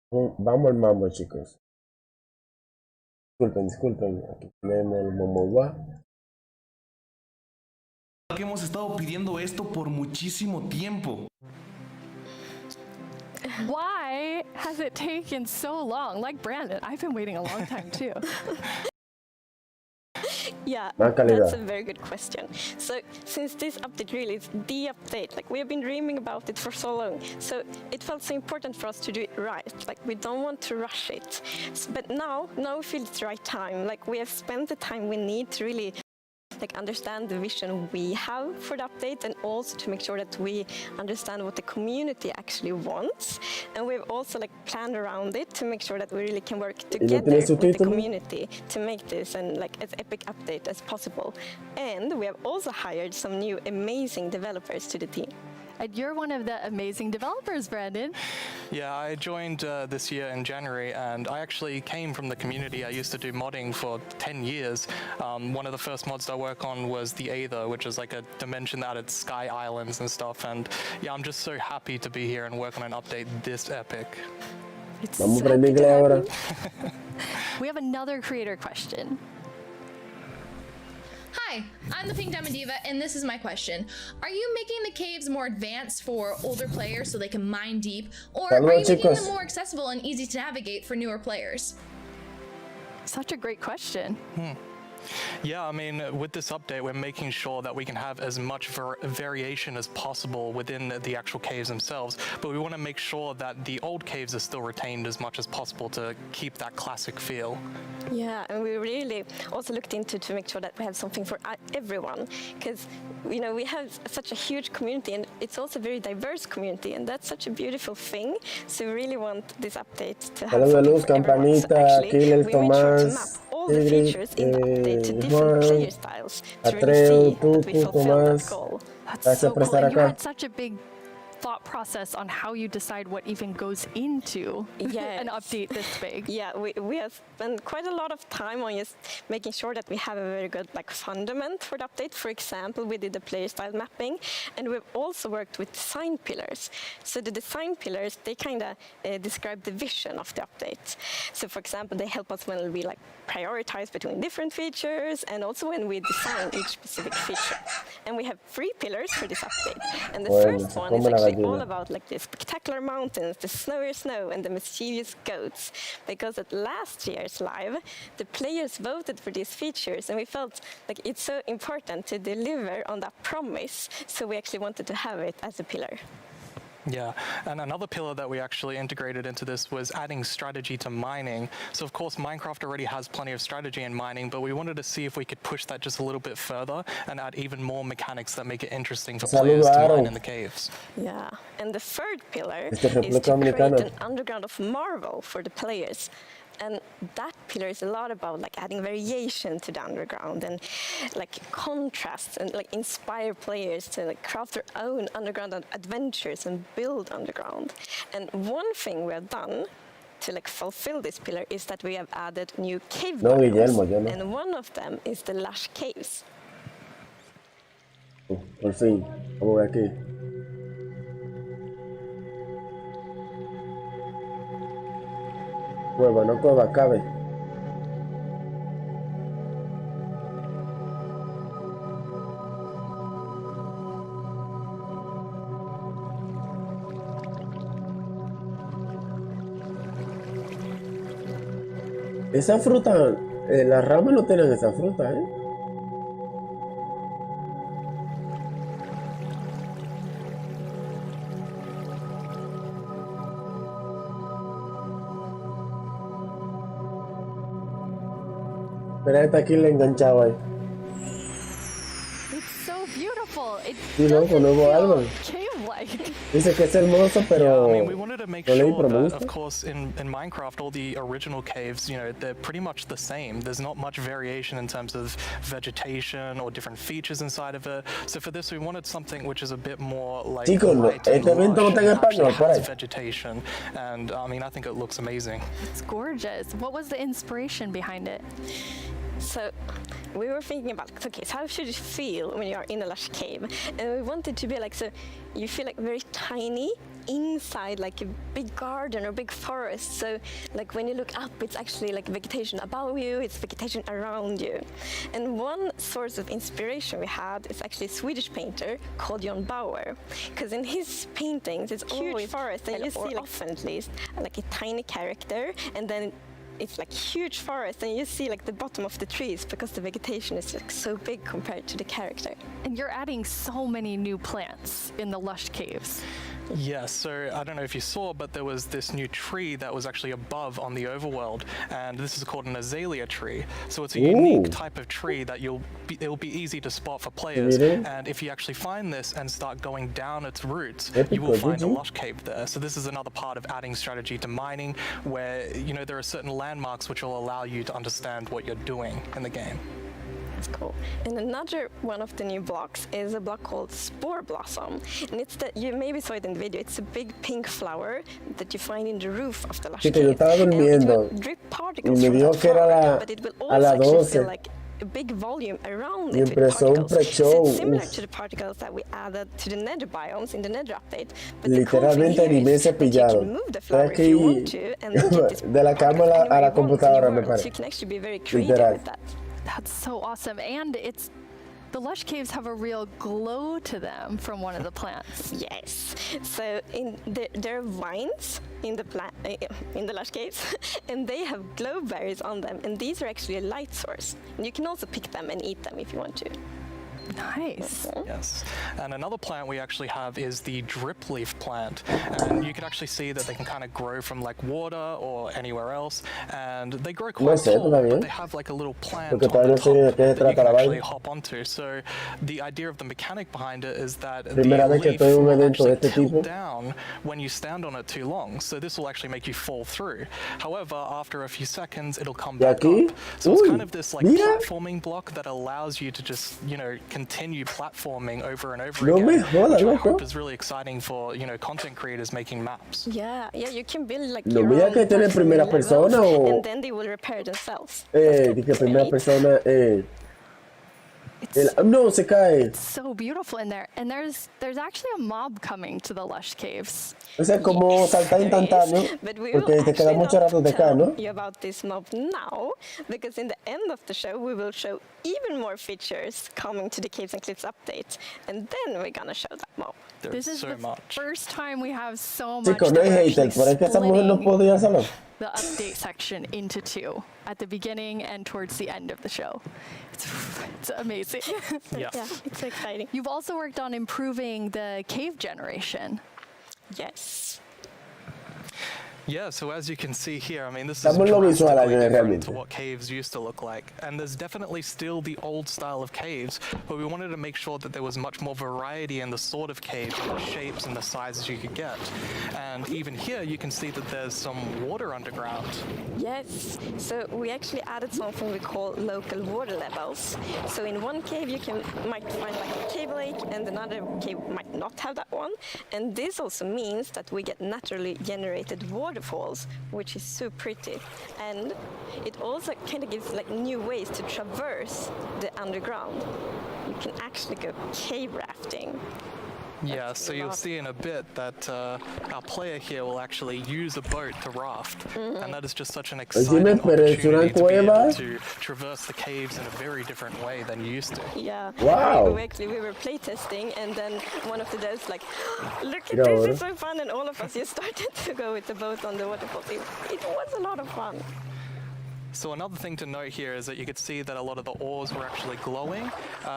Vamos al mambo, chicos. Disculpen. Aquí tenemos el momowa. Que hemos estado pidiendo esto por muchísimo tiempo. Why has it taken so long? Like Brandon, I've been waiting a long time too. Yeah, that's a very good question. So since this update really is the update, like we have been dreaming about it for so long, so it felt so important for us to do it right. Like we don't want to rush it. But now we feel it's the right time. Like we have spent the time we need to really understand the vision we have for the update, and also to make sure that we understand what the community actually wants. And we've also planned around it to make sure that we really can work together with the community to make this as epic update as possible. And we have also hired some new amazing developers to the team. And you're one of the amazing developers, Brandon. Yeah, I joined this year in January, and I actually came from the community. I used to do modding for 10 years. One of the first mods I work on was the Aether, which is like a dimension that added sky islands and stuff. And yeah, I'm just so happy to be here and work on an update this epic. It's so good to have you. We have another creator question. Hi, I'm the Pink Diamond Diva, and this is my question. Are you making the caves more advanced for older players so they can mine deep, or are you making them more accessible and easy to navigate for newer players? Such a great question. Yeah, I mean, with this update, we're making sure that we can have as much variation as possible within the actual caves themselves, but we want to make sure that the old caves are still retained as much as possible to keep that classic feel. Yeah, and we really also looked into to make sure that we have something for everyone, because we have such a huge community, and it's also a very diverse community, and that's such a beautiful thing. So we really want this update to have something for everyone. So actually, we made sure to map all the features in the update to different player styles to really see that we fulfill that goal. That's so cool. And you had such a big thought process on how you decide what even goes into an update this big. Yeah, we have spent quite a lot of time on just making sure that we have a very good fundament for the update. For example, we did the player style mapping, and we've also worked with design pillars. So the design pillars, they kind of describe the vision of the update. So for example, they help us when we prioritize between different features, and also when we design each specific feature. And we have 3 pillars for this update. And the first one is actually all about the spectacular mountains, the snowy snow, and the mischievous goats. Because at last year's live, the players voted for these features, and we felt it's so important to deliver on that promise. So we actually wanted to have it as a pillar. Yeah, and another pillar that we actually integrated into this was adding strategy to mining. So of course, Minecraft already has plenty of strategy in mining, but we wanted to see if we could push that just a little bit further and add even more mechanics that make it interesting for players to mine in the caves. Yeah, and the third pillar is to create an underground of marvel for the players. And that pillar is a lot about adding variation to the underground, and contrasts, and inspire players to craft their own underground adventures and build underground. And one thing we have done to fulfill this pillar is that we have added new cave biomes, and one of them is the lush caves. Por fin, vamos a ver aquí. Cueva, no cueva, cabe. Esa fruta, las ramas no tienen esa fruta, ¿eh? Mira, esta aquí le enganchaba ahí. It's so beautiful. It doesn't feel árbol. cave-like. Dice que es hermoso, pero I mean, we wanted to make sure that, of course, in Minecraft, all the original caves, they're pretty much the same. There's not much variation in terms of vegetation or different features inside of it. So for this, we wanted something which is a bit more light and lush and actually has vegetation. And I mean, I think it looks amazing. It's gorgeous. What was the inspiration behind it? So we were thinking about, okay, so how should it feel when you are in a lush cave? And we wanted to be like, so you feel like very tiny inside like a big garden or big forest. So like when you look up, it's actually like vegetation above you, it's vegetation around you. And one source of inspiration we had is actually a Swedish painter called John Bauer, because in his paintings it's huge forest, and you see like, often at least like a tiny character, and then it's like huge forest, and you see like the bottom of the trees because the vegetation is like so big compared to the character. And you're adding so many new plants in the lush caves. Yeah, so I don't know if you saw, but there was this new tree that was actually above on the overworld, and this is called an Azalea Tree. So it's a unique type of tree that it'll be easy to spot for players. And if you actually find this and start going down its roots, you will find a lush cave there. So this is another part of adding strategy to mining, where there are certain landmarks which will allow you to understand what you're doing in the game. That's cool. And another one of the new blocks is a block called Spore Blossom. And it's that, you maybe saw it in the video, it's a big pink flower that you find in the roof of the lush cave. Yo estaba durmiendo drip y particles me from dijo that que era flower, but it will also actually 12. feel like a big volume around Y it with empezó un particles. So pre-show. it's similar to the particles that we added to the nether biomes in the nether update. But the cool thing Literalmente here animé is that you cepillado. can move the Estoy flower if you want aquí to, and then get this de la cama a la anywhere you want in the computadora, me world. parece. So you can actually be very creative Literal. with that. That's so awesome. And the lush caves have a real glow to them from one of the plants. Yes. So there are vines in the lush caves, and they have glow berries on them, and these are actually a light source. And you can also pick them and eat them if you want to. Nice. Yes. And another plant we actually have is the drip leaf plant. And you can actually see that they can kind of grow from like water or anywhere else. And they grow quite tall, but they have like a little plant on the top that you can actually hop onto. So the idea of the mechanic behind it is that the leaf will actually tilt down when you stand on it too long. So this will actually make you fall through. However, after a few seconds, it'll come back up. So it's kind of this like platforming block that allows you to just, continue platforming over and over again, which I hope is really exciting for, content creators making maps. Yeah, you can build like ¿Lo your veía own que tiene primera platforming persona levels, o and then they will repair themselves. dije primera persona no se cae? So beautiful in there. And there's actually a mob coming to the lush caves. O sea, como saltar instantáneo, But we porque will te queda actually mucho rato de not acá, ¿no? tell you about this mob now, because in the end of the show we will show even more features coming to the Caves and Cliffs update, and then we're gonna show that mob. This is so the much. first time we have so much. Chicos, no hay hater, por es que esa mujer no podía hacerlo. The update section into two at the beginning and towards the end of the show. It's amazing. Yeah. Yeah, it's exciting. You've also worked on improving the cave generation. Yes. Yeah, so as you can see here, this is Estamos lo visual drastically different realmente. to what caves used to look like. And there's definitely still the old style of caves, but we wanted to make sure that there was much more variety in the sort of cave, the shapes and the sizes you could get. And even here, you can see that there's some water underground. Yes, so we actually added something we call local water levels. So in one cave you might find like a cave lake, and another cave might not have that one. And this also means that we get naturally generated waterfalls, which is so pretty. And it also kind of gives like new ways to traverse the underground. You can actually go cave rafting. Yeah, so you'll see in a bit that our player here will actually use a boat to raft, and that is just such an exciting opportunity to be able to traverse the caves in a very different way than you used to. Yeah. Wow. We were playtesting, and then one of the devs like, look at this, it's so fun, and all of us just started to go with the boat on the waterfall. It was a lot of fun. So another thing to note here is that you could see that a lot of the ores were actually glowing.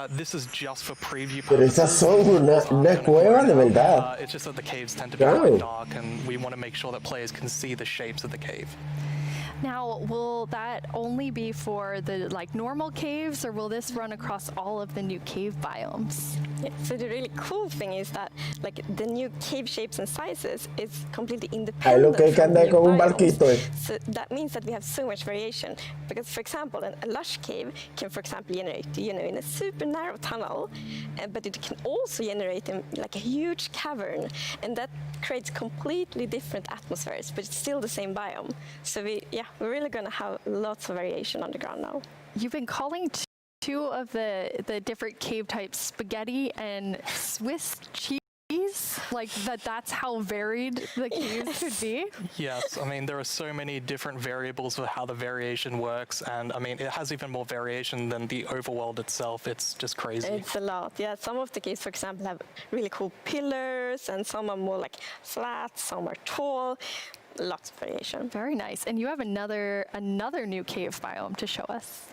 This is just for preview Pero purposes. esas son una cueva de verdad. It's just that the caves tend to be quite dark, and we want to make sure that players can see the shapes of the cave. Now, will that only be for the normal caves, or will this run across all of the new cave biomes? Yeah, so the really cool thing is that the new cave shapes and sizes is completely independent. Lo que hay que from the andar new con un biomes. barquito. So that means that we have so much variation. Because, for example, a lush cave can, for example, generate, in a super narrow tunnel, but it can also generate in like a huge cavern, and that creates completely different atmospheres, but it's still the same biome. So we're really going to have lots of variation underground now. you've been calling two of the different cave types spaghetti and Swiss cheese. Like that's how varied the caves could be? Yes, I mean, there are so many different variables of how the variation works, and I mean, it has even more variation than the overworld itself. It's just crazy. It's a lot, yeah. Some of the caves, for example, have really cool pillars, and some are more like flat, some are tall. Lots of variation. Very nice. And you have another new cave biome to show us.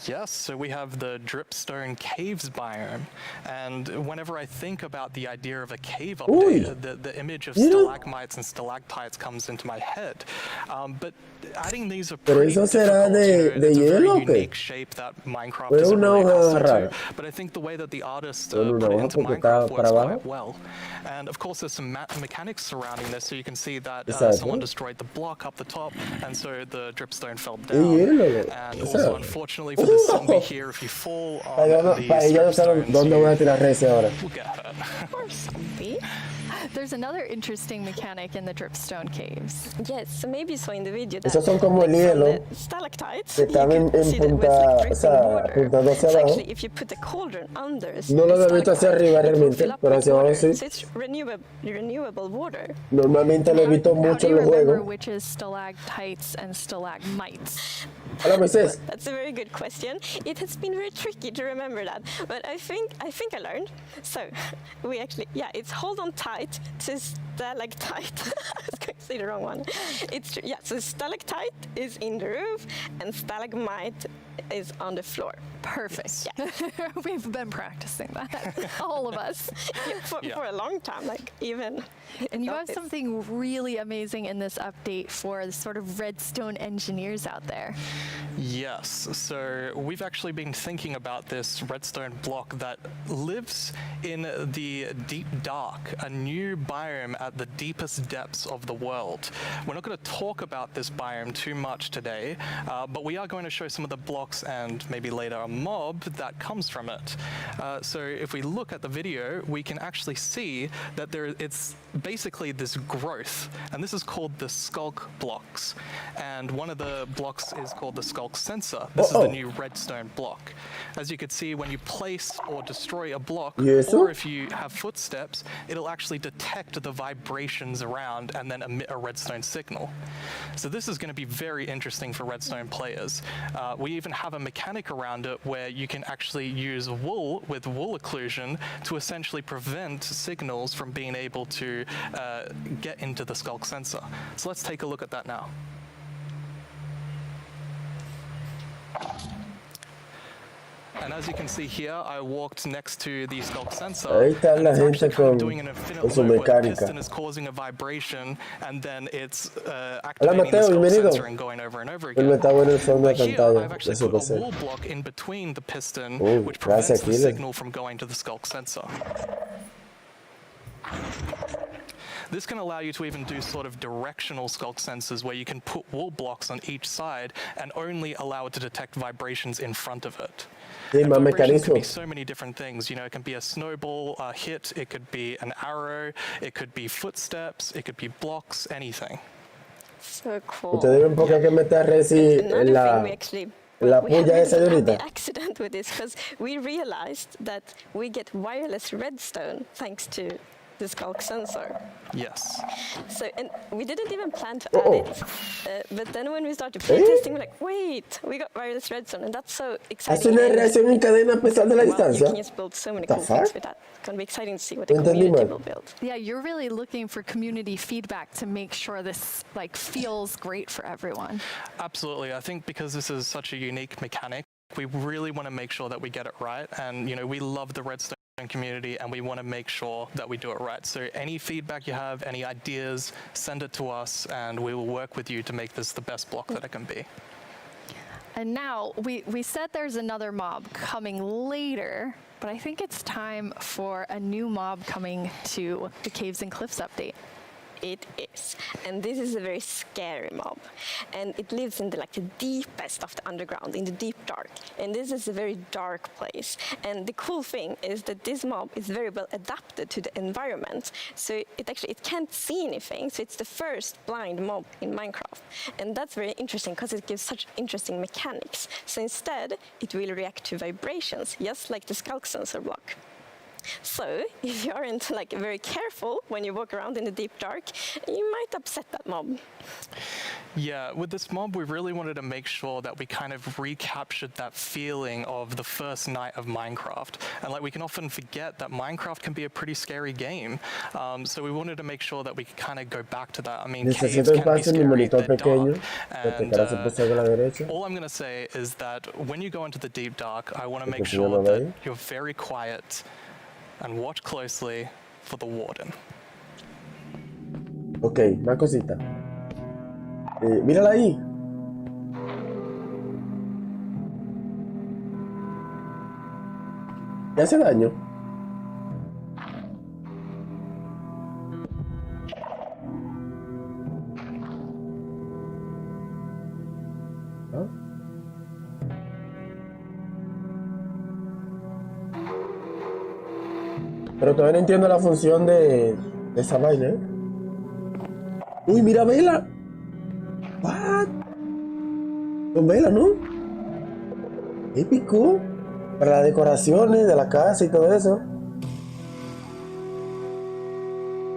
Yes, so we have the Dripstone Caves biome, and whenever I think about the idea of a cave update, the image of stalagmites and stalactites comes into my head. But adding these are pretty difficult. It's a very unique shape that Minecraft is really accustomed to, but I think the way that the artist put it into Minecraft works quite well. And of course, there's some mechanics surrounding this, so you can see that someone destroyed the block up the top, and so the dripstone fell down. And also, unfortunately for this zombie here, if you fall on these dripstones, you'll get hurt. Poor zombie. There's another interesting mechanic in the dripstone caves. Yes, so maybe you saw in the video that Esos son como el hielo stalactites, que están en punta, o sea, apuntando hacia so abajo. actually, if you put a cauldron under No lo había visto hacia arriba realmente, pero hacia abajo sí. So it's renewable water. Normalmente lo he visto How mucho do en you los remember juegos. which is stalactites and stalagmites? Hola, Moisés. That's a very good question. It has been very tricky to remember that, but I think I learned. So we actually, yeah, it's hold on tight to stalactite. I was going to say the wrong one. It's yeah. So stalactite is in the roof, and stalagmite is on the floor. Perfect. Yeah. We've been practicing that, all of us. For a long time, like even. And you have something really amazing in this update for the sort of redstone engineers out there. Yes, so we've actually been thinking about this redstone block that lives in the deep dark, a new biome at the deepest depths of the world. We're not going to talk about this biome too much today, but we are going to show some of the blocks and maybe later a mob that comes from it. So if we look at the video, we can actually see that it's basically this growth, and this is called the Skulk blocks. And one of the blocks is called the Skulk Sensor. This is the new redstone block. As you can see, when you place or destroy a block, or if you have footsteps, it'll actually detect the vibrations around and then emit a redstone signal. So this is going to be very interesting for redstone players. We even have a mechanic around it where you can actually use wool with wool occlusion to essentially prevent signals from being able to get into the Skulk Sensor. So let's take a look at that now. And as you can see here, I walked next to the Skulk Sensor. Ahí está la gente con su mecánica. Piston is causing a vibration, and then it's activating the Skulk Sensor and going over and over again. But here, I've actually put a wool block in between the piston, which prevents the signal from going to the Skulk Sensor. This can allow you to even do sort of directional Skulk sensors where you can put wool blocks on each side and only allow it to detect vibrations in front of it. And vibrations can be so many different things. You know, it can be a snowball hit, it could be an arrow, it could be footsteps, it could be blocks, anything. So cool. Ustedes un poco que meter resi en la puya esa de ahorita. Accident with this because we realized that we get wireless redstone thanks to the Skulk Sensor. Yes. So, and we didn't even plan to add it, but then when we started playtesting, we're like, wait, we got wireless redstone, and that's so exciting. Hace una reacción en cadena a pesar de la distancia. You can just build so many cool things with that. It's going to be exciting to see what the community will build. Yeah, you're really looking for community feedback to make sure this feels great for everyone. Absolutely. I think because this is such a unique mechanic, we really want to make sure that we get it right. And, you know, we love the redstone community and we want to make sure that we do it right. So any feedback you have, any ideas, send it to us and we will work with you to make this the best block that it can be. And now, we said there's another mob coming later, but I think it's time for a new mob coming to the Caves and Cliffs update. It is. And this is a very scary mob. And it lives in the deepest of the underground, in the deep dark. And this is a very dark place. And the cool thing is that this mob is very well adapted to the environment. So it can't see anything. So it's the first blind mob in Minecraft. And that's very interesting because it gives such interesting mechanics. So instead, it will react to vibrations, just like the Skulk Sensor block. So if you aren't very careful when you walk around in the deep dark, you might upset that mob. Yeah, with this mob, we really wanted to make sure that we kind of recaptured that feeling of the first night of Minecraft. And we can often forget that Minecraft can be a pretty scary game. So we wanted to make sure that we could kind of go back to that. I mean, caves can be scary, they're dark. And all I'm going to say is that when you go into the deep dark, I want to make sure that you're very quiet and watch closely for the warden. Ok, una cosita. Mírala ahí. ¿Le hace daño? ¿Ah? Pero todavía no entiendo la función de esa vaina, ¿eh? Uy, mira vela. What? Con vela, ¿no? Épico. Para las decoraciones de la casa y todo eso.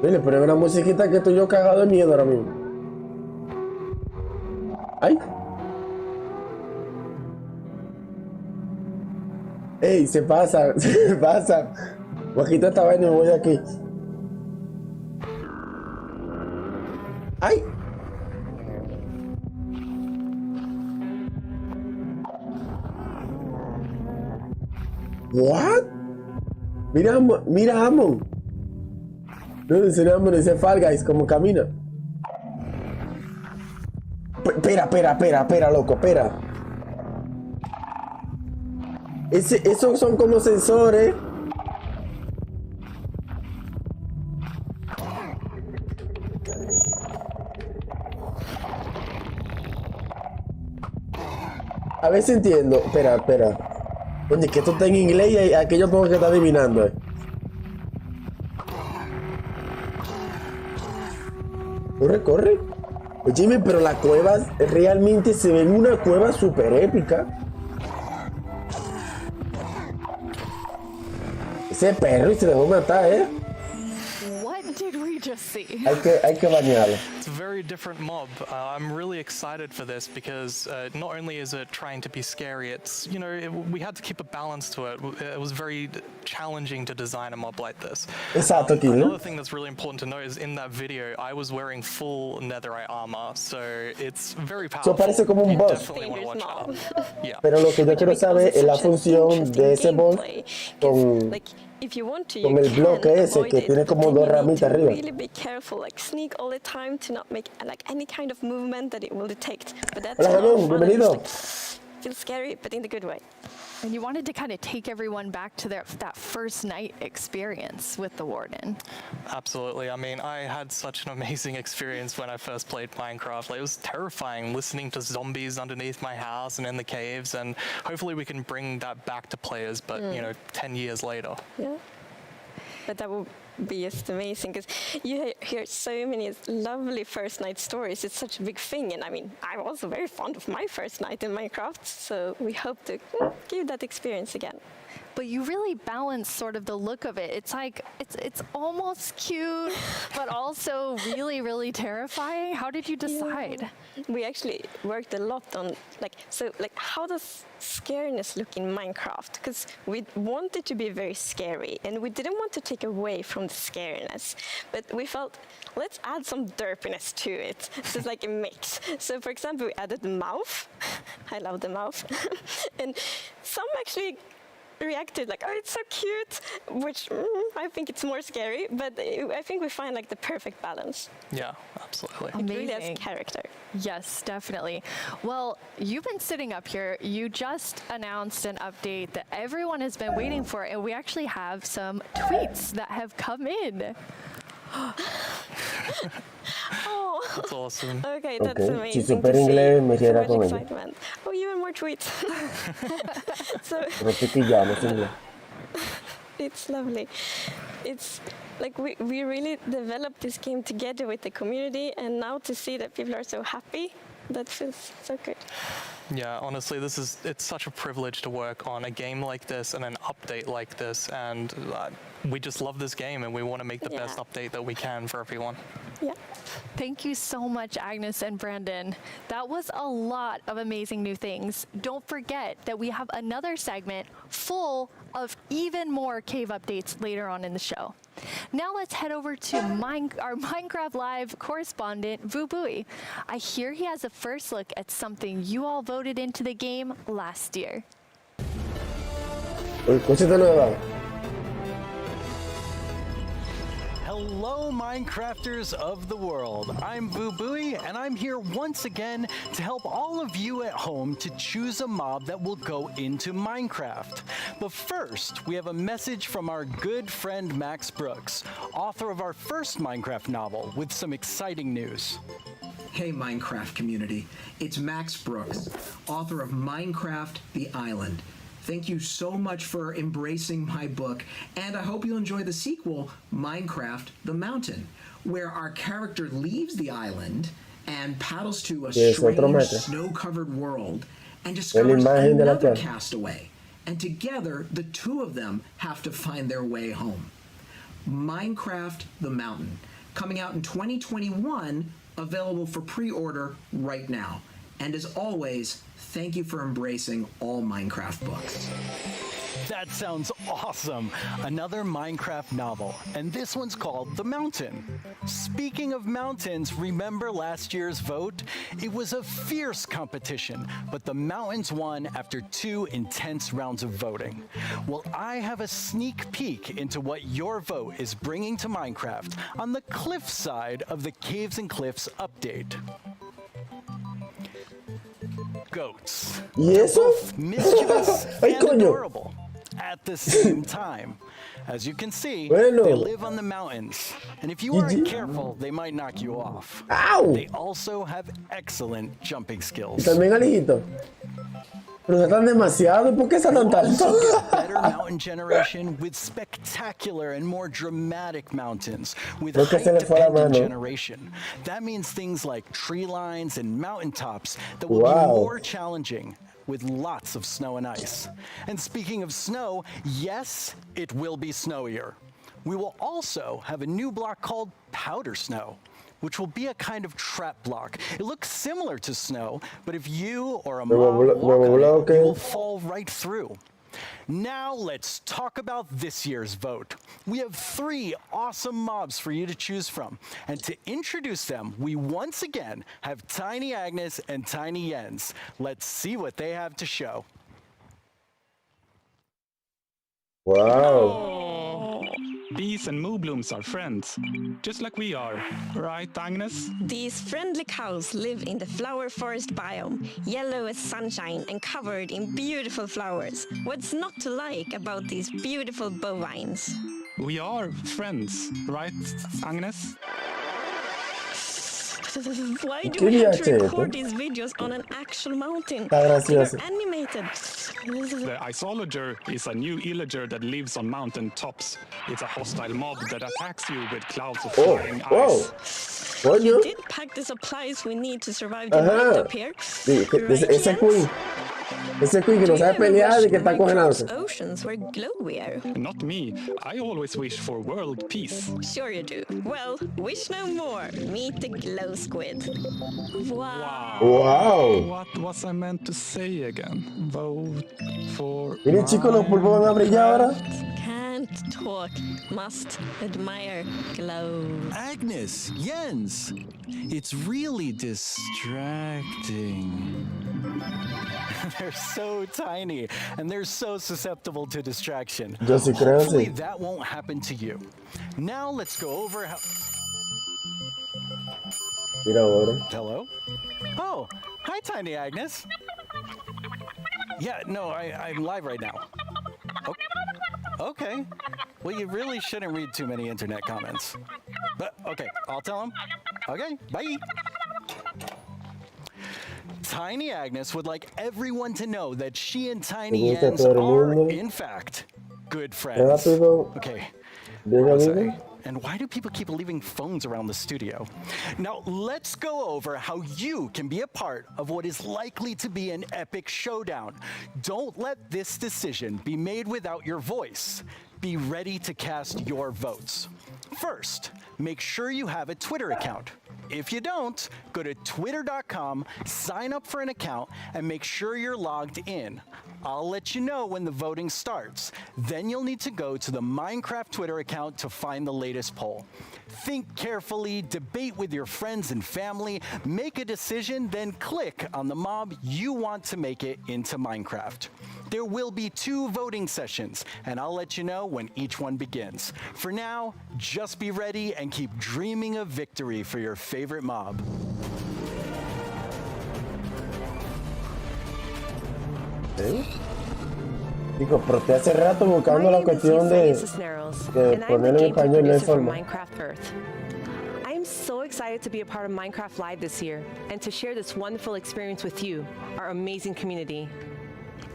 Le ponen una musiquita que estoy yo cagado de miedo ahora mismo. ¡Ay! ¡Ey! Se pasa, se pasa. Voy a quitar esta vaina y me voy de aquí. ¡Ay! ¿What? Mira Amon. No dice Amon, dice Fall Guys, como camina. Espera, loco, espera. Esos son como sensores. A ver si entiendo. Espera. Oye, que esto está en inglés y aquello tengo que estar adivinando. Corre. Oye, pero las cuevas realmente se ven una cueva súper épica. Ese perro y se dejó matar, ¿eh? What did we just see? Hay que bañarlo. It's a very different mob. I'm really excited for this because not only is it trying to be scary, it's, we had to keep a balance to it. It was very challenging to design a mob like this. Exacto, another thing that's really important to note is in that video, I was wearing full netherite armor, so it's very powerful. Eso parece como un boss. Definitely want to watch out. Yeah. Pero lo que yo quiero saber es la función de ese boss con el bloque ese que tiene como dos ramitas arriba. Really be careful, sneak all the time to not make any kind of movement that it will detect. But that's bienvenido. Feels scary, but in the good way. And you wanted to kind of take everyone back to that first night experience with the warden. Absolutely. I mean, I had such an amazing experience when I first played Minecraft. It was terrifying listening to zombies underneath my house and in the caves, and hopefully we can bring that back to players, but 10 years later. Yeah. But that will be just amazing because you hear so many lovely first night stories. It's such a big thing, and I mean, I'm also very fond of my first night in Minecraft, so we hope to give that experience again. But you really balance sort of the look of it. It's it's almost cute, but also really, really terrifying. How did you decide? Yeah. We actually worked a lot on how does scariness look in Minecraft? Because we wanted to be very scary, and we didn't want to take away from the scariness. But we felt, let's add some derpiness to it. So it's like a mix. So for example, we added the mouth. I love the mouth. And some actually reacted oh, it's so cute, which I think it's more scary, but I think we find the perfect balance. Yeah, absolutely. Amazing. It really has character. Yes, definitely. Well, you've been sitting up here. You just announced an update that everyone has been waiting for, and we actually have some tweets that have come in. Oh, That's awesome. okay, that's Ok, amazing. si supiera to see. inglés me iría So much con ella. excitement. Oh, even more tweets. So Pero estoy quillado, no sé inglés. it's lovely. It's like we really developed this game together with the community, and now to see that people are so happy, that feels so good. Yeah, honestly, it's such a privilege to work on a game like this and an update like this, and we just love this game and we want to make the best update that we can for everyone. Yeah. Thank you so much, Agnes and Brandon. That was a lot of amazing new things. Don't forget that we have another segment full of even more cave updates later on in the show. Now let's head over to our Minecraft Live correspondent, Vubui. I hear he has a first look at something you all voted into the game last year. Cosita nueva. Hello, Minecrafters of the world. I'm Vubui, and I'm here once again to help all of you at home to choose a mob that will go into Minecraft. But first, we have a message from our good friend Max Brooks, author of our first Minecraft novel, with some exciting news. Hey Minecraft community, it's Max Brooks, author of Minecraft: The Island. Thank you so much for embracing my book, and I hope you'll enjoy the sequel, Minecraft: The Mountain, where our character leaves the island and paddles to a strange snow-covered world and discovers another castaway. And together, the two of them have to find their way home. Minecraft: The Mountain, coming out in 2021, available for pre-order right now. And as always, thank you for embracing all Minecraft books. That sounds awesome. Another Minecraft novel, and this one's called The Mountain. Speaking of mountains, remember last year's vote? It was a fierce competition, but the mountains won after 2 intense rounds of voting. Well, I have a sneak peek into what your vote is bringing to Minecraft on the cliff side of the Caves and Cliffs update. Goats. They're both mischievous and adorable at the same time. As you can see, they live on the mountains, and if you aren't careful, they might knock you off. They also have excellent jumping skills. También Alejito. Pero están demasiado, ¿por qué salen tanto? Better mountain generation with spectacular and more dramatic mountains with height-dependent generation. That means things like tree lines and mountaintops that will be more challenging with lots of snow and ice. And speaking of snow, yes, it will be snowier. We will also have a new block called Powder Snow, which will be a kind of trap block. It looks similar to snow, but if you or a mob walk on it, you will fall right through. Now let's talk about this year's vote. We have 3 awesome mobs for you to choose from. And to introduce them, we once again have Tiny Agnes and Tiny Jens. Let's see what they have to show. Wow. Bees and moo blooms are friends, just like we are. Right, Agnes? These friendly cows live in the flower forest biome, yellow as sunshine and covered in beautiful flowers. What's not to like about these beautiful bovines? We are friends, right, Agnes? Why do we have to record these videos on an actual mountain? They are animated. The Isolager is a new illager that lives on mountain tops. It's a hostile mob that attacks you with clouds of flying ice. You did pack the supplies we need to survive the night up here. Ese Queen que no sabe pelear y que está congelándose. Oceans were glowier. Not me. I always wish for world peace. Sure you do. Well, wish no more. Meet the glow squid. Wow. What was I meant to say again? Vote for... Miren chicos, los pulpos van a brillar ahora. Can't talk. Must admire glow. Agnes, Jens, it's really distracting. They're so tiny, and they're so susceptible to distraction. Hopefully that won't happen to you. Now let's go over how... Hello? Oh, hi, Tiny Agnes. Yeah, no, I'm live right now. Okay. Well, you really shouldn't read too many internet comments. But, okay, I'll tell him. Okay, bye. Tiny Agnes would like everyone to know that she and Tiny Ends are, in fact, good friends. Okay. Sorry. And why do people keep leaving phones around the studio? Now, let's go over how you can be a part of what is likely to be an epic showdown. Don't let this decision be made without your voice. Be ready to cast your votes. First, make sure you have a Twitter account. If you don't, go to twitter.com, sign up for an account, and make sure you're logged in. I'll let you know when the voting starts. Then you'll need to go to the Minecraft Twitter account to find the latest poll. Think carefully, debate with your friends and family, make a decision, then click on the mob you want to make it into Minecraft. There will be 2 voting sessions, and I'll let you know when each one begins. For now, just be ready and keep dreaming of victory for your favorite mob. Digo, porque hace rato buscando la cuestión de poner en español en forma. I am so excited to be a part of Minecraft Live this year and to share this wonderful experience with you, our amazing community.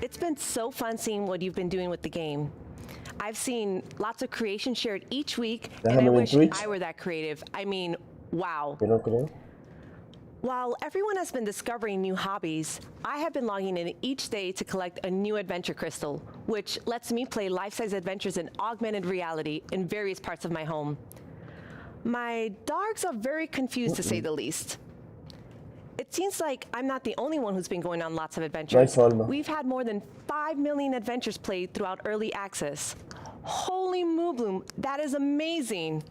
It's been so fun seeing what you've been doing with the game. I've seen lots of creation shared each week, and I wish I were that creative. I mean, wow. While everyone has been discovering new hobbies, I have been logging in each day to collect a new adventure crystal, which lets me play life-size adventures in augmented reality in various parts of my home. My dogs are very confused, to say the least. It seems like I'm not the only one who's been going on lots of adventures. We've had more than 5 million adventures played throughout early access. Holy moobloom, that is amazing!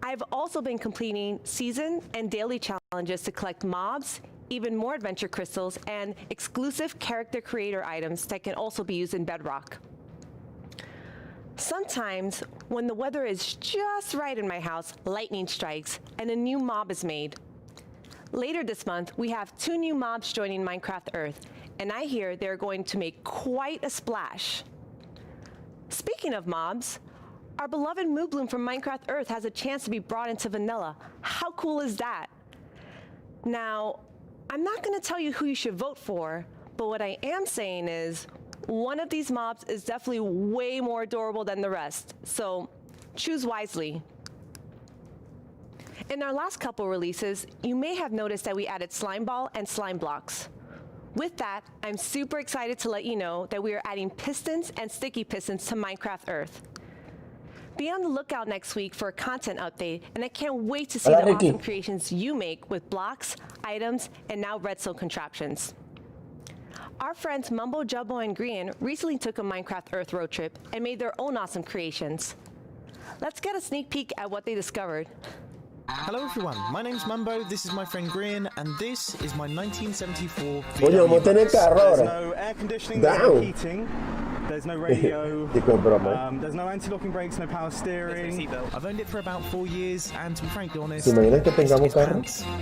I've also been completing season and daily challenges to collect mobs, even more adventure crystals, and exclusive character creator items that can also be used in Bedrock. Sometimes, when the weather is just right in my house, lightning strikes and a new mob is made. Later this month, we have 2 new mobs joining Minecraft Earth, and I hear they're going to make quite a splash. Speaking of mobs, our beloved Moobloom from Minecraft Earth has a chance to be brought into vanilla. How cool is that? Now, I'm not going to tell you who you should vote for, but what I am saying is one of these mobs is definitely way more adorable than the rest, so choose wisely. In our last couple releases, you may have noticed that we added Slime Ball and Slime Blocks. With that, I'm super excited to let you know that we are adding pistons and sticky pistons to Minecraft Earth. Be on the lookout next week for a content update, and I can't wait to see the awesome creations you make with blocks, items, and now redstone contraptions. Our friends Mumbo Jumbo and Grian recently took a Minecraft Earth road trip and made their own awesome creations. Let's get a sneak peek at what they discovered. Hello everyone, my name's Mumbo, this is my friend Grian, and this is my 1974 VW. There's no air conditioning, there's no heating, there's no radio, there's no anti-locking brakes, no power steering. I've owned it for about 4 years, and to be frankly honest,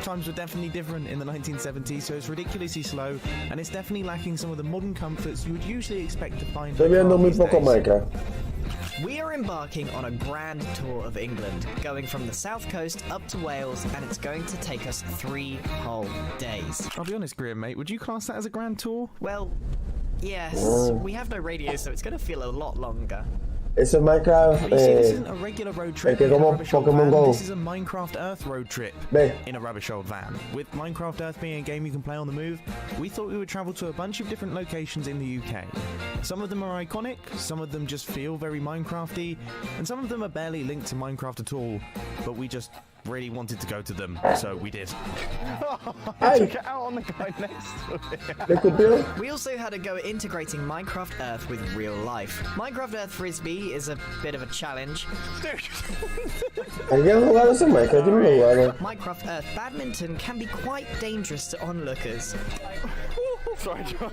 times were definitely different in the 1970s, so it's ridiculously slow, and it's definitely lacking some of the modern comforts you would usually expect to find. We are embarking on a grand tour of England, going from the south coast up to Wales, and it's going to take us 3 whole days. I'll be honest, Graham, mate, would you class that as a grand tour? Well, yes. We have no radio, so it's going to feel a lot longer. Eso es Minecraft. This isn't a regular road trip. This is a Minecraft Earth road trip in a rubbish old van. With Minecraft Earth being a game you can play on the move, we thought we would travel to a bunch of different locations in the UK. Some of them are iconic, some of them just feel very Minecrafty, and some of them are barely linked to Minecraft at all, but we just really wanted to go to them, so we did. Check it out on the guy next to it. We also had a go at integrating Minecraft Earth with real life. Minecraft Earth Frisbee is a bit of a challenge. Minecraft Earth Badminton can be quite dangerous to onlookers. Sorry, John.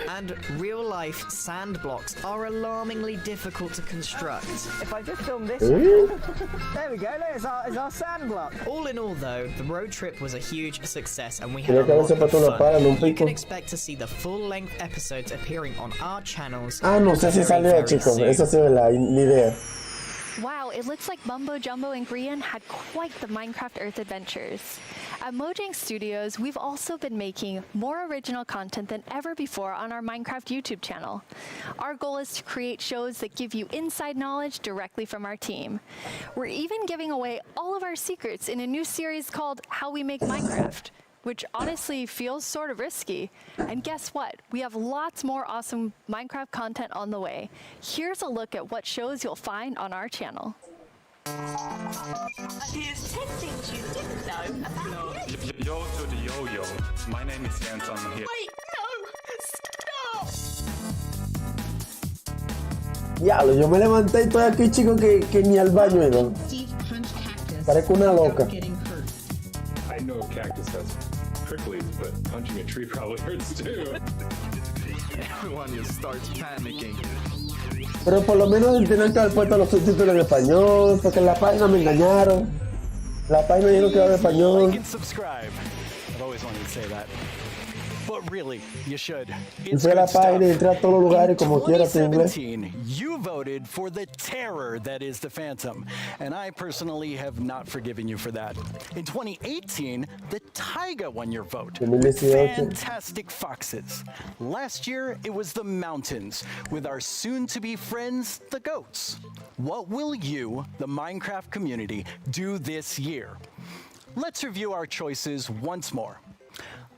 And real-life sand blocks are alarmingly difficult to construct. If I just film this, there we go. There's our sand block. All in all, though, the road trip was a huge success, and we had a lot of fun. You can expect to see the full-length episodes appearing on our channels. No sé si salió, chicos. Esa es la idea. Wow, it looks like Mumbo Jumbo and Grian had quite the Minecraft Earth adventures. At Mojang Studios, we've also been making more original content than ever before on our Minecraft YouTube channel. Our goal is to create shows that give you inside knowledge directly from our team. We're even giving away all of our secrets in a new series called How We Make Minecraft, which honestly feels sort of risky. And guess what? We have lots more awesome Minecraft content on the way. Here's a look at what shows you'll find on our channel. Here's 10 things you didn't know about the Yo to the yo-yo. My name is Jens, I'm here. Wait, no! Stop! Diablo, yo me levanté y estoy aquí, chicos, que ni al baño he ido. Parezco una loca. I know a cactus has pricklies, but punching a tree probably hurts too. Everyone just starts panicking. Pero por lo menos tenían que haber puesto los subtítulos en español, porque en la página me engañaron. La página dijeron que era en español. Like and subscribe. I've always wanted to say that. But really, you should. It's good stuff. In 2017, you voted for the terror that is the Phantom, and I personally have not forgiven you for that. In 2018, the Taiga won your vote. Fantastic foxes. Last year, it was the mountains, with our soon-to-be friends, the goats. What will you, the Minecraft community, do this year? Let's review our choices once more.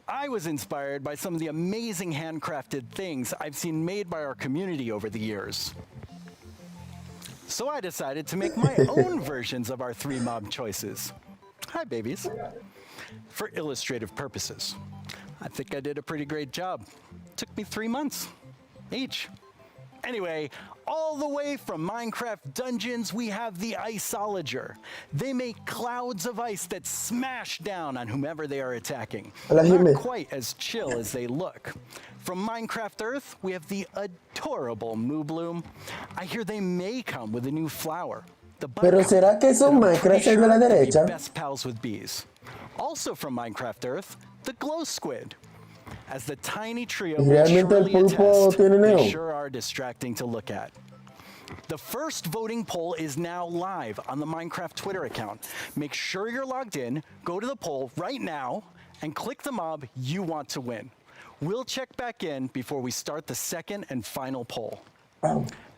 I was inspired by some of the amazing handcrafted things I've seen made by our community over the years. So I decided to make my own versions of our 3 mob choices. Hi, babies. For illustrative purposes. I think I did a pretty great job. Took me 3 months each. Anyway, all the way from Minecraft Dungeons, we have the Iceologer. They make clouds of ice that smash down on whomever they are attacking. Not quite as chill as they look. From Minecraft Earth, we have the adorable Moo Bloom. I hear they may come with a new flower. The Pero será que son Minecraft de la derecha? Best pals with bees. Also from Minecraft Earth, the Glow Squid. As the tiny trio will surely attest, they sure are distracting to look at. The first voting poll is now live on the Minecraft Twitter account. Make sure you're logged in, go to the poll right now, and click the mob you want to win. We'll check back in before we start the second and final poll.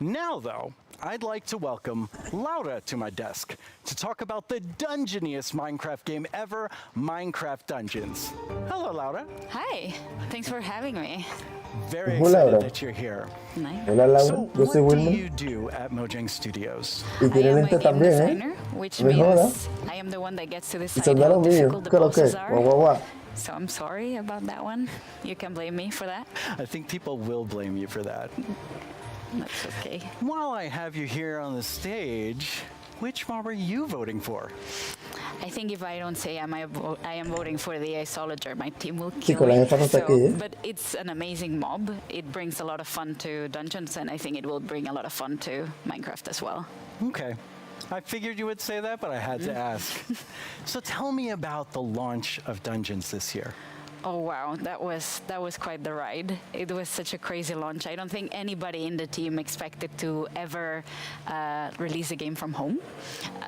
Now, though, I'd like to welcome Laura to my desk to talk about the dungeoniest Minecraft game ever, Minecraft Dungeons. Hello, Laura. Hi. Thanks for having me. Very excited that you're here. Nice. So, what do you do at Mojang Studios? I am a game designer, which means I am the one that gets to decide how difficult the bosses are. So I'm sorry about that one. You can blame me for that. I think people will blame you for that. That's okay. While I have you here on the stage, which mob are you voting for? I think if I don't say I am voting for the Iceologer, my team will kill me. But it's an amazing mob. It brings a lot of fun to dungeons, and I think it will bring a lot of fun to Minecraft as well. Okay. I figured you would say that, but I had to ask. So tell me about the launch of Dungeons this year. Oh wow, that was quite the ride. It was such a crazy launch. I don't think anybody in the team expected to ever release a game from home.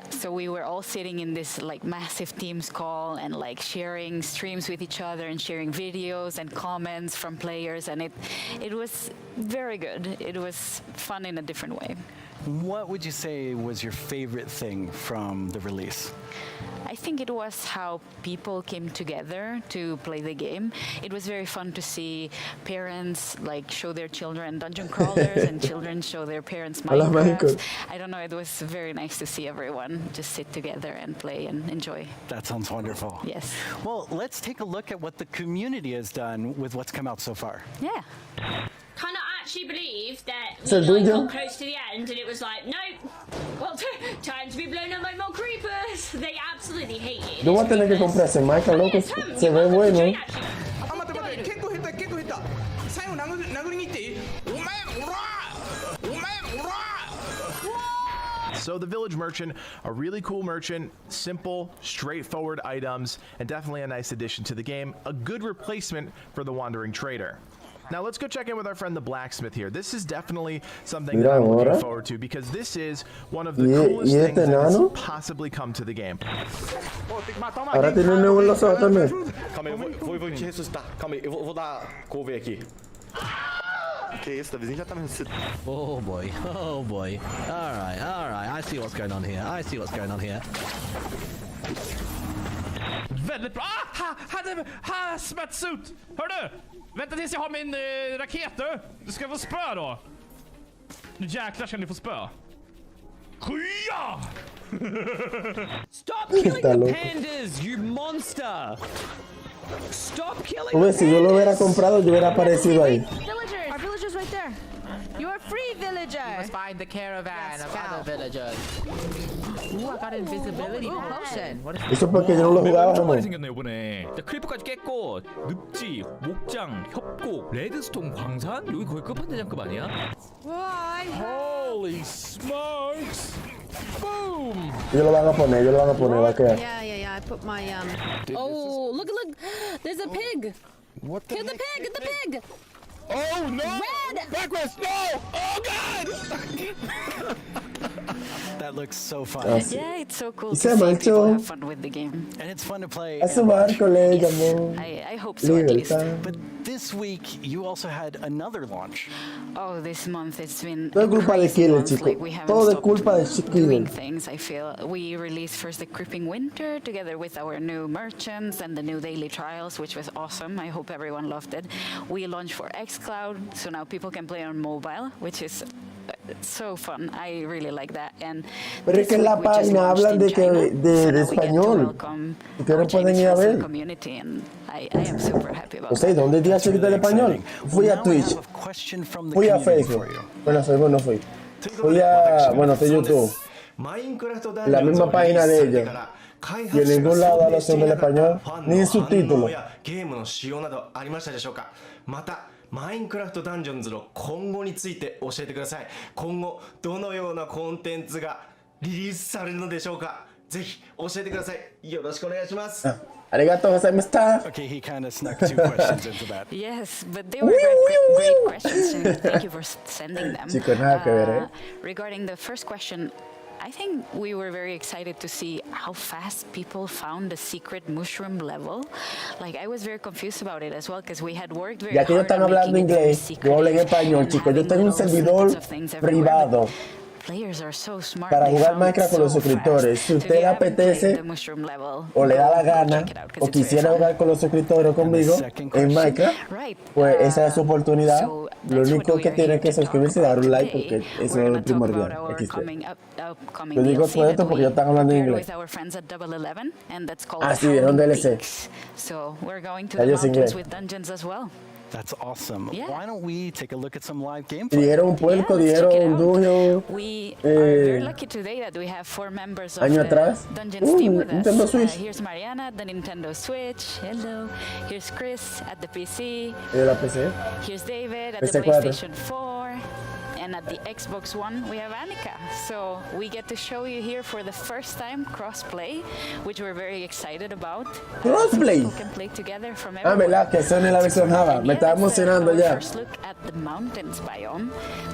So we were all sitting in this like massive Teams call and like sharing streams with each other and sharing videos and comments from players, and it was very good. It was fun in a different way. What would you say was your favorite thing from the release? I think it was how people came together to play the game. It was very fun to see parents like show their children dungeon crawlers and children show their parents Minecraft. I don't know, it was very nice to see everyone just sit together and play and enjoy. That sounds wonderful. Yes. Well, let's take a look at what the community has done with what's come out so far. Yeah. Cannot actually believe that we got close to the end and it was like, nope, well, time to be blown up by more creepers. They absolutely hate it. Yo voy a tener que comprar ese Minecraft, loco. Se ve bueno. So the Village Merchant, a really cool merchant, simple, straightforward items, and definitely a nice addition to the game, a good replacement for the Wandering Trader. Now let's go check in with our friend the Blacksmith here. This is definitely something that I'm looking forward to because this is one of the coolest things that has possibly come to the game. Ahora tiene un nuevo en los ojos también. Oh boy, oh boy. Alright, I see what's going on here. I see what's going on here. Väldigt bra! Hazmat-suit! Hör du? Vänta tills jag har min raket du! Du ska få spö då! Nu jäklar ska ni få spö. Skya! Stop killing the pandas, you monster! Stop killing Hombre, si yo lo hubiera comprado, yo hubiera aparecido ahí. Villagers! Our villagers right there! You are free, villager! You must find the caravan of other villagers. Ooh, I got invisibility potion. What is Eso es porque yo no lo jugaba, 엄청 생겼네 이번에. 크리퍼까지 깼고 늪지, 목장, 협곡, 레드스톤 광산? 여기 거의 끝판대장급 아니야? Why? Holy smokes! Boom! Ellos lo van a poner, va a quedar. Yeah, I put my Oh, look! There's a pig! What the Kill the pig! Get the pig! Oh no! Red! Backwards, no! Oh god! That looks so fun. Yeah, it's so cool to see people have fun with the game. And it's fun to play. A su barco le llamó. I hope so at least. But this week, you also had another launch. Oh, this month it's been Todo es culpa de Killer, chico. Todo es culpa de doing Killer. things, I feel. We released first the Creeping Winter together with our new merchants and the new daily trials, which was awesome. I hope everyone loved it. We launched for xCloud, so now people can play on mobile, which is so fun. I really like that. And Pero es que en la página hablan de español. Y que no pueden ir a ver. I am super happy about No sé, ¿dónde tienes que del español? Fui a Twitch. Fui a Facebook. Bueno, Facebook no fui. Fui a, de YouTube. La misma página de ellos. Y en ningún lado habla sobre el español, ni en subtítulos. マインクラフトダンジョンズの今後について教えてください。今後どのようなコンテンツがリリースされるのでしょうか。ぜひ教えてください。よろしくお願いします。ありがとうございました。 Okay, he kind of snuck 2 questions into that. Yes, but they were great questions. And thank you for sending them. Chico, nada que ver, Regarding the first question, I think we were very excited to see how fast people found the secret mushroom level. Like, I was very confused about it as well because we had worked very hard. Ya que ellos están hablando inglés, yo hablo en español, chicos. Yo tengo un servidor privado para jugar Minecraft con los suscriptores. Si usted le apetece o le da la gana o quisiera jugar con los suscriptores conmigo en Minecraft, pues esa es su oportunidad. Lo único que tiene que suscribirse y dar un like porque eso es lo primordial. Yo digo todo esto porque ellos están hablando en inglés. Ah, sí, es un DLC. Ellos inglés. That's awesome. Yeah. Why don't we take a look at some live gameplay? Dijeron un puerco, dijeron un dungeon. We are very lucky today that we have 4 members of año the atrás. Dungeons team with Nintendo us. Switch. Here's Mariana at the Nintendo Switch. Hello. Here's Chris at the PC. La PC. Here's David at PC4. the PlayStation 4. And at the Xbox One, we have Annika. So we get to show you here for the first time crossplay, which we're very excited about. Crossplay. People can play together from Ah, verdad, que eso no es la versión Java. Me estaba emocionando ya. First look at the mountains biome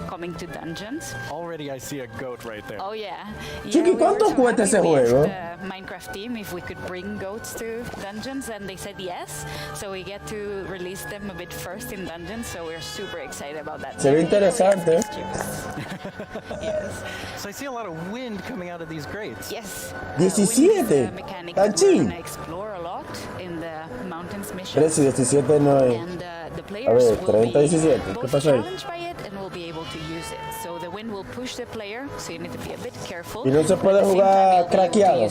coming to dungeons. Already I see a goat right there. Oh yeah. Chiqui, ¿cuánto cuesta ese juego? The Minecraft team, if we could bring goats to dungeons, and they said yes. So we get to release them a bit first in dungeons. So we're super excited about that. Se ve interesante. Yes. So I see a lot of wind coming out of these grates. Yes. 17. Tan chill. Explore a lot in the mountains mission. 13 y 17 no es. A ver, 30 y 17. ¿Qué pasó ahí? So the wind will push the player, so you need to be a bit careful. Y no se puede jugar craqueado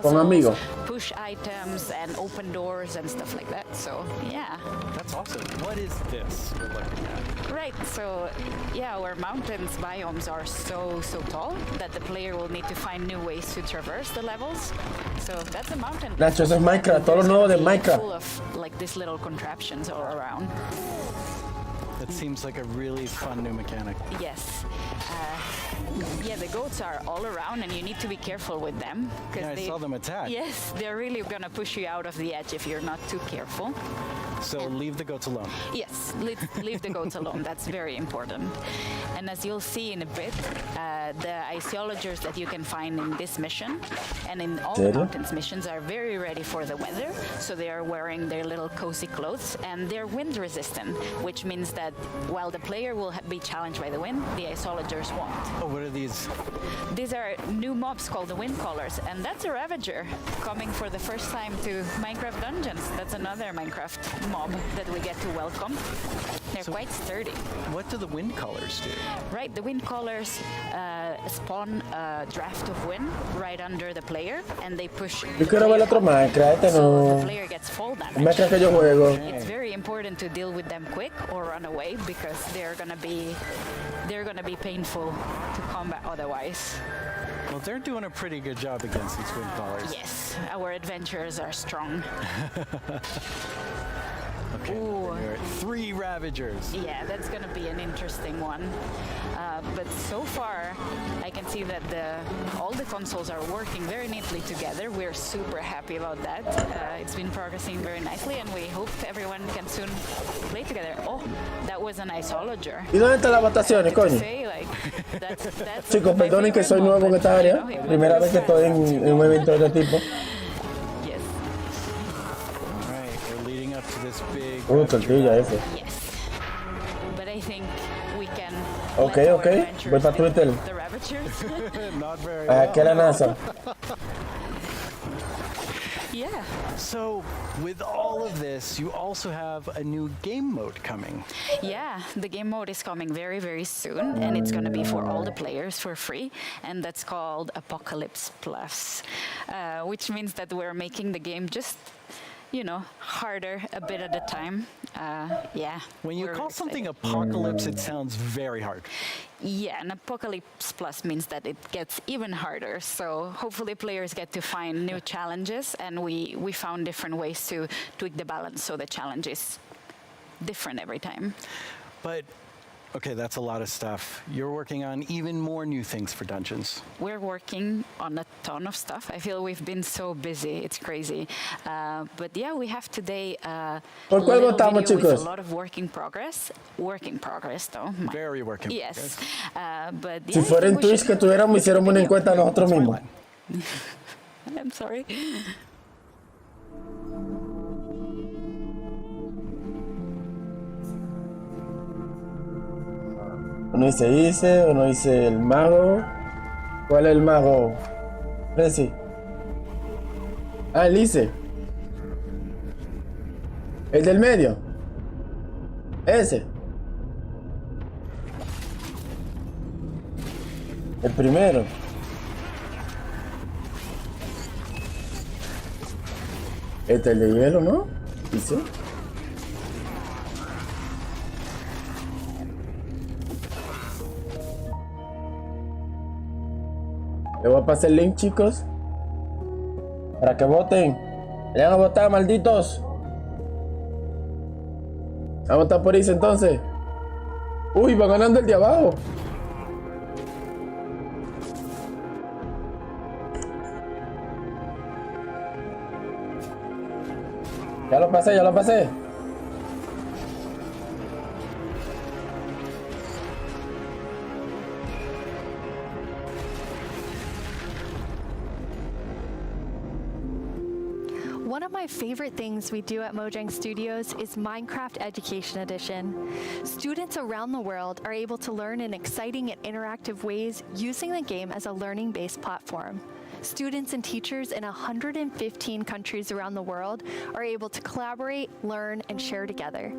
con amigos. Push items and open doors and stuff like that. So yeah. That's awesome. What is this we're looking at? Right. So yeah, our mountains biomes are so tall that the player will need to find new ways to traverse the levels. So that's a mountain. Nacho, eso es Minecraft, todo lo nuevo de Minecraft. Full of like these little contraptions all around. That seems like a really fun new mechanic. Yes. Yeah, the goats are all around, and you need to be careful with them. Yeah, I saw them attack. Yes, they're really going to push you out of the edge if you're not too careful. So leave the goats alone. Yes, leave the goats alone. That's very important. And as you'll see in a bit, the archaeologists that you can find in this mission and in all the mountains missions are very ready for the weather. So they are wearing their little cozy clothes, and they're wind resistant, which means that while the player will be challenged by the wind, the archaeologists won't. Oh, what are these? These are new mobs called the wind callers, and that's a Ravager coming for the first time to Minecraft Dungeons. That's another Minecraft mob that we get to welcome. They're quite sturdy. What do the wind callers do? Right, the wind callers spawn a draft of wind right under the player, and they push. Yo quiero ver otro Minecraft, So the player gets fall damage. Minecraft que yo juego. It's very important to deal with them quick or run away, because they're gonna be painful to combat otherwise. Well, they're doing a pretty good job against these wind callers. Yes, our adventurers are strong. Okay, Ooh. 3 Ravagers. Yeah, that's going to be an interesting one. But so far, I can see that all the consoles are working very neatly together. We're super happy about that. It's been progressing very nicely, and we hope everyone can soon play together. Oh, that was an Isologer. ¿Y dónde están las votaciones, coño? Chicos, perdonen que soy nuevo en esta área. Primera vez que estoy en un evento de este tipo. Tortilla ese. Yes. But I think we can. Okay. Voy para Twitter. Not very ¿Qué la NASA? Yeah. So, with all of this, you also have a new game mode coming. Yeah, the game mode is coming very, very soon, and it's going to be for all the players for free, and that's called Apocalypse Plus, which means that we're making the game just, harder a bit at a time. Yeah. When you call something Apocalypse, it sounds very hard. Yeah, and Apocalypse Plus means that it gets even harder. So hopefully players get to find new challenges, and we found different ways to tweak the balance so the challenge is different every time. But, okay, that's a lot of stuff. You're working on even more new things for Dungeons. We're working on a ton of stuff. I feel we've been so busy. It's crazy. But yeah, we have today a little video with a lot of work in progress. Work in progress, though. Very work in progress. But Si fuera en Twitch que tuviéramos, hiciéramos una encuesta nosotros mismos. I'm sorry. Uno dice Ice, uno dice el mago. ¿Cuál es el mago? Presi. El Ice. El del medio. Ese. El primero. Este es el de hielo, ¿no? Ice. Le voy a pasar el link, chicos, para que voten. Vayan a votar, malditos. Vamos a votar por Ice entonces. Uy, va ganando el de abajo. Ya lo pasé. One of my favorite things we do at Mojang Studios is Minecraft Education Edition. Students around the world are able to learn in exciting and interactive ways using the game as a learning-based platform. Students and teachers in 115 countries around the world are able to collaborate, learn, and share together.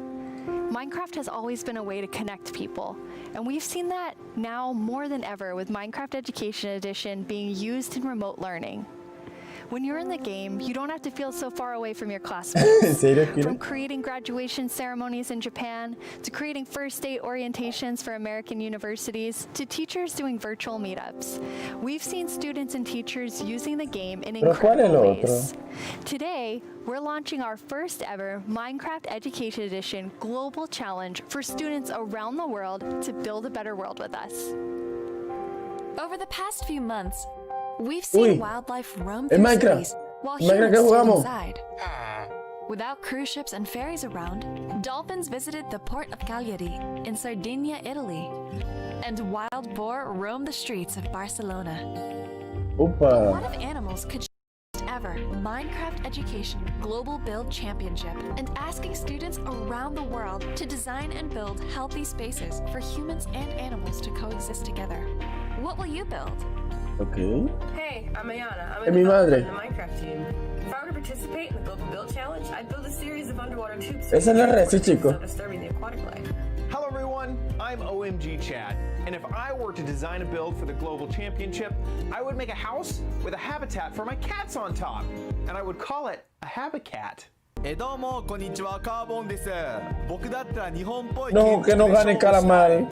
Minecraft has always been a way to connect people, and we've seen that now more than ever with Minecraft Education Edition being used in remote learning. When you're in the game, you don't have to feel so far away from your classmates. From creating graduation ceremonies in Japan, to creating first date orientations for American universities, to teachers doing virtual meetups. We've seen students and teachers using the game in incredible ways. Today, we're launching our first ever Minecraft Education Edition Global Challenge for students around the world to build a better world with us. Over the past few months, we've seen wildlife roam through cities while humans stayed inside. Without cruise ships and ferries around, dolphins visited the port of Cagliari in Sardinia, Italy, and wild boar roamed the streets of Barcelona. What if animals could ever Minecraft Education Global Build Championship and asking students around the world to design and build healthy spaces for humans and animals to coexist together. What will you build? Okay. Hey, I'm Ayana. I'm Es mi madre. in the Minecraft team. If I were to participate in the Global Build Challenge, I'd build a series of underwater tubes. Esa es la red, sí, chico. Disturbing the aquatic life. Hello everyone, I'm OMG Chad, and if I were to design a build for the Global Championship, I would make a house with a habitat for my cats on top, and I would call it a habitat. どうもこんにちはカーボンです。僕だったら日本っぽい No, que no gane calamar.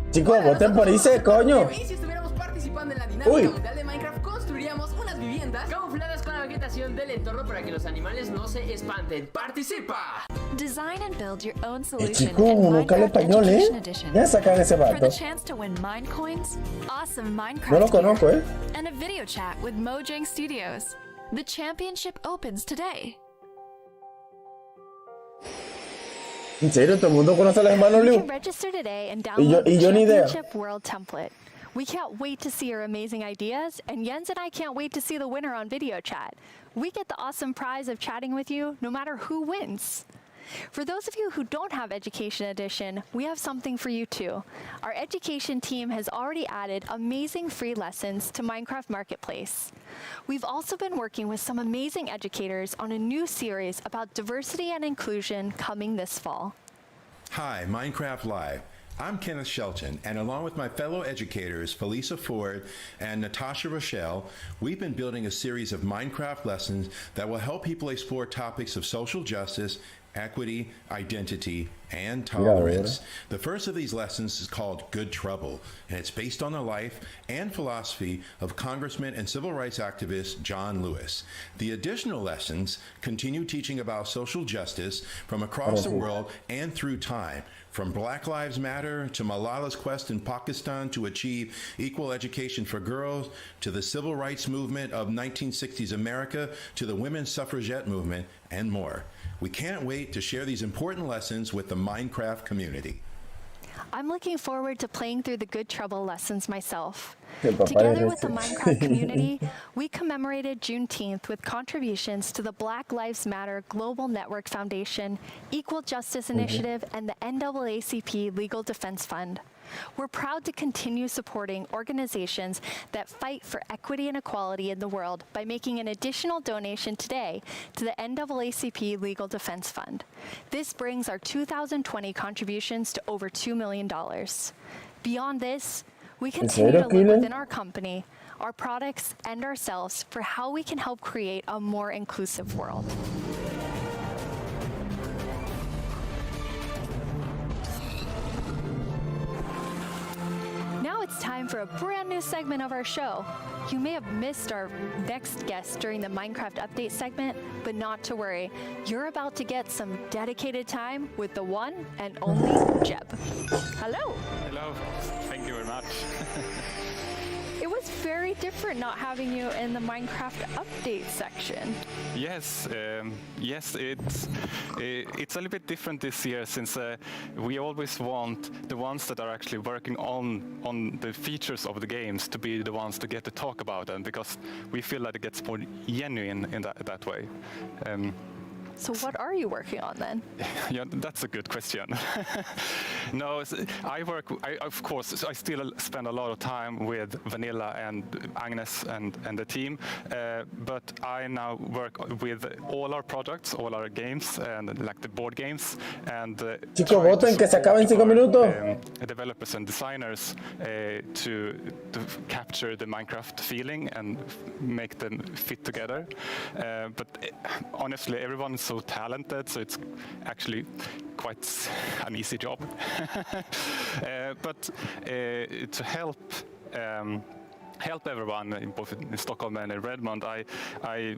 Chicos, voten por ICE, coño. Y si estuviéramos participando en la dinámica mundial de Minecraft, construiríamos unas viviendas camufladas con la vegetación del entorno para que los animales no se espanten. ¡Participa! Design and build your own solution Chico, in nunca habla Minecraft español, Education Edition. Ya sacan ese For the vato. chance to win Mine Coins, awesome Minecraft No lo conozco, gear, and a video chat with Mojang Studios. The championship opens today. ¿En serio? ¿Todo el mundo conoce a los hermanos You Liu? can register today and Y download the yo ni idea. Championship World template. We can't wait to see your amazing ideas, and Jens and I can't wait to see the winner on video chat. We get the awesome prize of chatting with you no matter who wins. For those of you who don't have Education Edition, we have something for you too. Our education team has already added amazing free lessons to Minecraft Marketplace. We've also been working with some amazing educators on a new series about diversity and inclusion coming this fall. Hi, Minecraft Live. I'm Kenneth Shelton, and along with my fellow educators, Felisa Ford and Natasha Rochelle, we've been building a series of Minecraft lessons that will help people explore topics of social justice, equity, identity, and tolerance. The first of these lessons is called Good Trouble, and it's based on the life and philosophy of Congressman and civil rights activist John Lewis. The additional lessons continue teaching about social justice from across the world and through time, from Black Lives Matter to Malala's quest in Pakistan to achieve equal education for girls, to the civil rights movement of 1960s America, to the women's suffragette movement, and more. We can't wait to share these important lessons with the Minecraft community. I'm looking forward to playing through the Good Trouble lessons myself. El papá Together es with the ese. Minecraft community, we commemorated Juneteenth with contributions to the Black Lives Matter Global Network Foundation, Equal Justice Initiative, and the NAACP Legal Defense Fund. We're proud to continue supporting organizations that fight for equity and equality in the world by making an additional donation today to the NAACP Legal Defense Fund. This brings our 2020 contributions to over $2 million. Beyond this, we continue to look within our company, our products, and ourselves for how we can help create a more inclusive world. Now it's time for a brand new segment of our show. You may have missed our next guest during the Minecraft Update segment, but not to worry. You're about to get some dedicated time with the one and only Jeb. Hello. Hello. Thank you very much. It was very different not having you in the Minecraft Update section. Yes, it's a little bit different this year since we always want the ones that are actually working on the features of the games to be the ones to get to talk about them, because we feel that it gets more genuine in that way. So what are you working on then? Yeah, that's a good question. No, of course, I still spend a lot of time with Vanilla and Agnes and the team, but I now work with all our products, all our games, and like the board games, and Chicos, voten que se acaba en 5 minutos. Developers and designers to capture the Minecraft feeling and make them fit together. But honestly, everyone is so talented, so it's actually quite an easy job. But to help everyone, both in Stockholm and in Redmond, I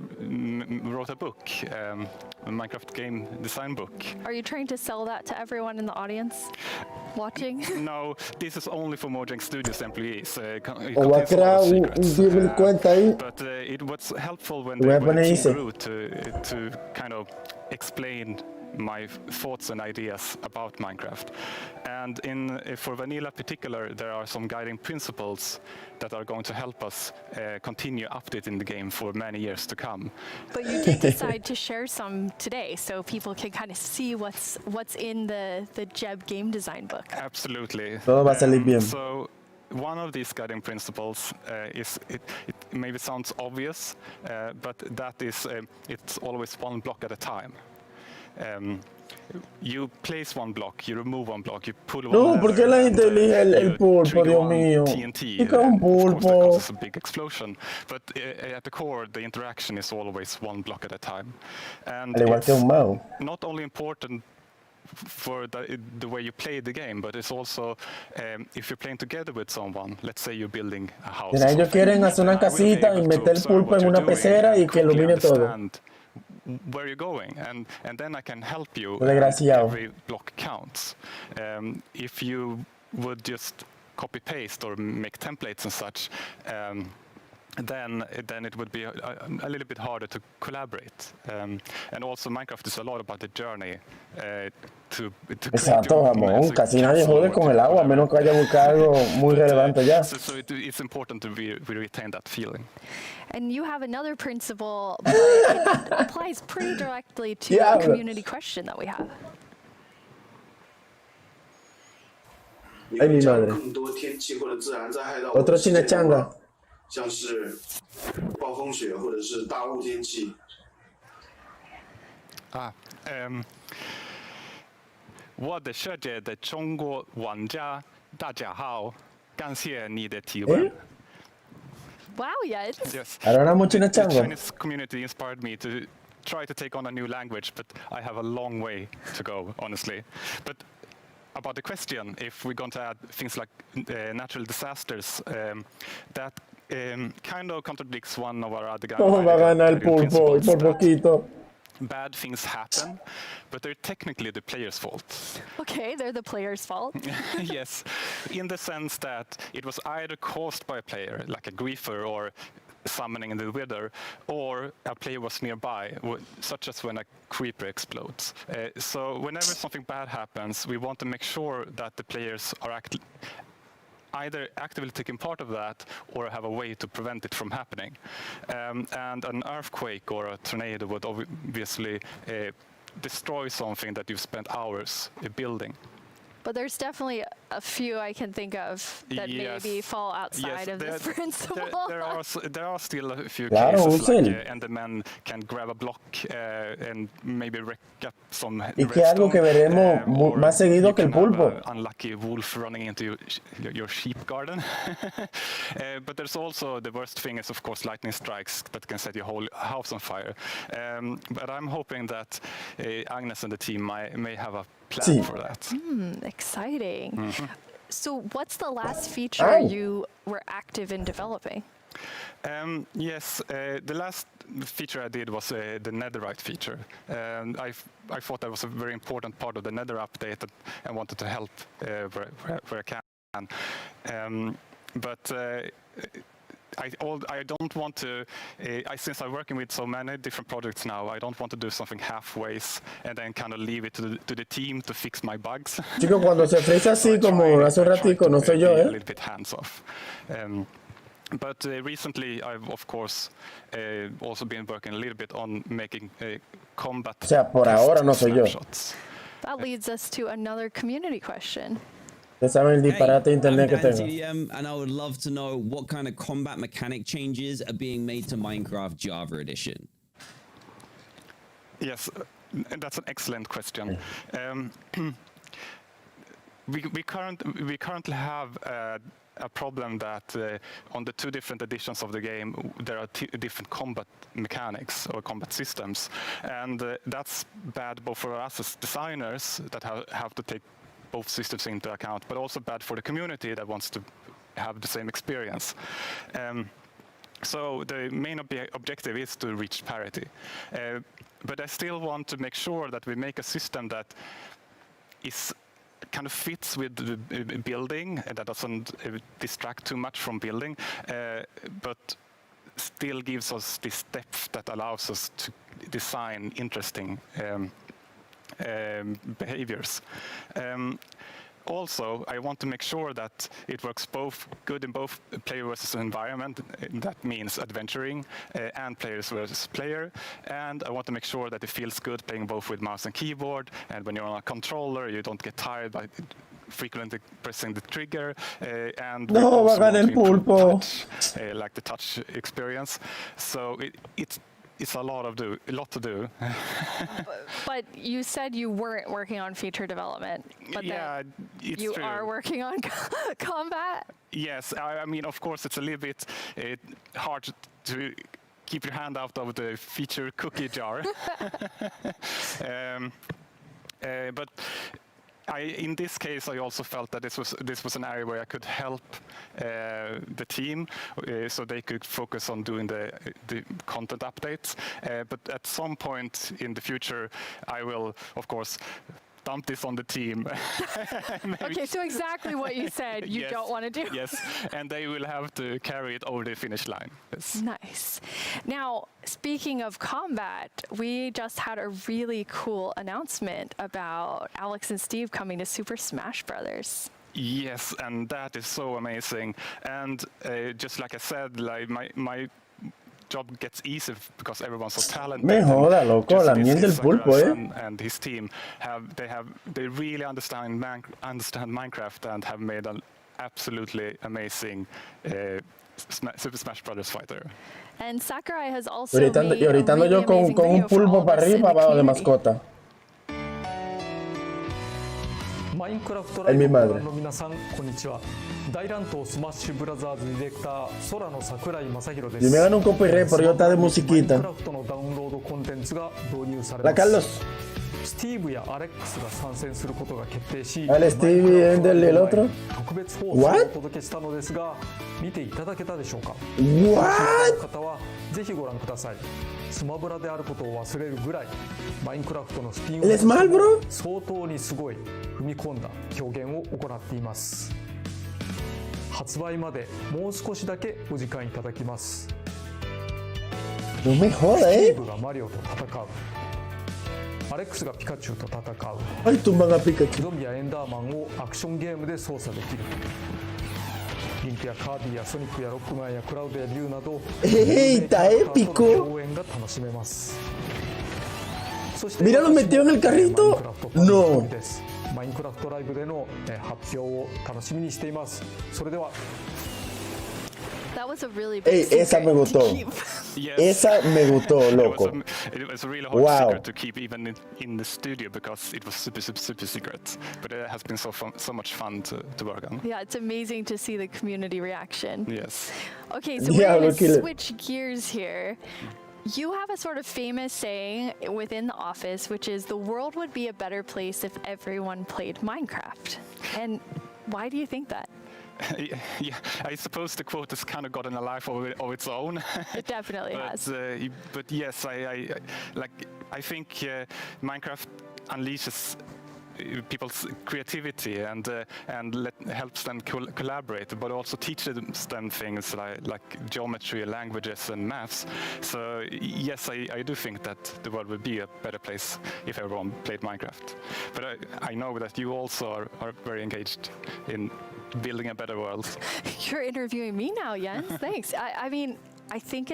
wrote a book, a Minecraft game design book. Are you trying to sell that to everyone in the audience watching? No, this is only for Mojang Studios employees. O va a crear un cuenta ahí. But it was helpful when the team grew to kind of explain my thoughts and ideas about Minecraft. And for Vanilla particular, there are some guiding principles that are going to help us continue updating the game for many years to come. But you did decide to share some today, so people can kind of see what's in the Jeb game design book. Absolutely. Todo va a salir bien. So one of these guiding principles is, it maybe sounds obvious, but that is, it's always one block at a time. You place one block, you remove one block, you pull one. No, ¿por qué la gente elige el pulpo, Dios mío? TNT, un pulpo. of course, that causes a big explosion. But at the core, the interaction is always one block at a time. And Al igual que un mouse. Not only important for the way you play the game, but it's also if you're playing together with someone. Let's say you're building a house. Mira, ellos quieren hacer una casita y meter el pulpo en una pecera y que ilumine todo. Where you're going, and then I can help you. Every block counts. If you would just copy paste or make templates and such, then it would be a little bit harder to collaborate. And also Minecraft is a lot about the journey to Exacto, jamón. Casi nadie jode con el agua, a menos que haya buscado algo muy relevante ya. So it's important to we retain that feeling. And you have another principle, but it applies pretty directly to the community question that we have. Ay, mi madre. Otro chinachanga. 像是暴风雪或者是大雾天气。我的世界的中国玩家，大家好，感谢你的提问。Wow, yes. Yes. Ahora mucho The chinachanga. Chinese community inspired me to try to take on a new language, but I have a long way to go, honestly. But about the question, if we're going to add things like natural disasters, that kind of contradicts one of our other ¿Cómo va a ganar el pulpo? Y por poquito. Bad things happen, but they're technically the player's fault. Okay, they're the player's fault. Yes, in the sense that it was either caused by a player, like a griefer or summoning in the wither, or a player was nearby, such as when a creeper explodes. So whenever something bad happens, we want to make sure that the players are either actively taking part of that or have a way to prevent it from happening. And an earthquake or a tornado would obviously destroy something that you've spent hours building. But there's definitely a few I can think of that maybe fall outside of this principle. There are still a few cases like Endermen can grab a block and maybe wreck up some Y que algo que veremos más seguido que el pulpo. Unlucky wolf running into your sheep garden. But there's also the worst thing is of course lightning strikes that can set your whole house on fire. But I'm hoping that Agnes and the team may have a plan for that. Exciting. Mm-hmm. So what's the last feature you were active in developing? Yes, the last feature I did was the netherite feature. I thought that was a very important part of the nether update and wanted to help where I can. But I don't want to, since I'm working with so many different projects now, I don't want to do something halfways and then kind of leave it to the team to fix my bugs. Chicos, cuando se frisa así como hace un ratico, no soy yo, A little bit hands off. But recently, I've of course also been working a little bit on making combat. O sea, por ahora no soy yo. That leads us to another community question. ¿Saben el disparate de internet que tengo? TDM, and I would love to know what kind of combat mechanic changes are being made to Minecraft Java Edition. Yes, that's an excellent question. We currently have a problem that on the 2 different editions of the game there are different combat mechanics or combat systems, and that's bad both for us as designers that have to take both systems into account, but also bad for the community that wants to have the same experience. So the main objective is to reach parity, but I still want to make sure that we make a system that is kind of fits with the building and that doesn't distract too much from building, but still gives us this depth that allows us to design interesting behaviors. Also, I want to make sure that it works both good in both player versus environment. That means adventuring and players versus player. And I want to make sure that it feels good playing both with mouse and keyboard. And when you're on a controller, you don't get tired by frequently pressing the trigger. And no, va a ganar el pulpo. Like the touch experience. So it's a lot to do. But you said you weren't working on feature development. But yeah, it's you true. are working on combat? Yes, I mean, of course, it's a little bit hard to keep your hand out of the feature cookie jar. But in this case, I also felt that this was an area where I could help the team, so they could focus on doing the content updates. But at some point in the future, I will, of course, dump this on the team. Okay, so exactly what you said you yes, don't want to do. Yes, and they will have to carry it over the finish line. Yes. Nice. Now, speaking of combat, we just had a really cool announcement about Alex and Steve coming to Super Smash Brothers. Yes, and that is so amazing. And just like I said, like my job gets easier because everyone's so talented. Me joda, loco, la miel del pulpo, and his team they really understand Minecraft and have made an absolutely amazing Super Smash Brothers fighter. And Sakurai has also made a really amazing con un video for pulpo all of para us in the arriba abajo de community. mascota. マインクラフトライブをご覧の皆さん、こんにちは。大乱闘スマッシュブラザーズディレクター空野桜井正宏です。Yo me gano un copyright por yo estar de musiquita. マインクラフトのダウンロードコンテンツが導入されます。La Carlos. スティーブやアレックスが参戦することが決定し、Al Stevie and el otro. 特別放送をお届けしたのですが、見ていただけたでしょうか。 What? 方はぜひご覧ください。スマブラであることを忘れるぐらい、マインクラフトのスピンオフが相当にすごい踏み込んだ表現を行っています。発売までもう少しだけお時間いただきます。No me jodas, スティーブがマリオと戦う。アレックスがピカチュウと戦う。ゾンビやエンダーマンをアクションゲームで操作できる。リンクやカービィやソニックやロックマンやクラウドやリュウなど、Está épico. 共演が楽しめます。そして Mira, lo metió en el carrito. No. マインクラフトライブでの発表を楽しみにしています。それでは。That was a really big esa me gustó. Esa me gustó, loco. It was a really hard secret to keep even in the studio because it was super secret. But it has been so much fun to work on. Yeah, it's amazing to see the community reaction. Yes. Okay, so we're going to switch gears here. You have a sort of famous saying within the office, which is the world would be a better place if everyone played Minecraft. And why do you think that? Yeah, I suppose the quote has kind of gotten a life of its own. It definitely has. But yes, I think Minecraft unleashes people's creativity and helps them collaborate, but also teaches them things like geometry, languages, and maths. So yes, I do think that the world would be a better place if everyone played Minecraft. But I know that you also are very engaged in building a better world. You're interviewing me now, Jens. Thanks. I mean, I think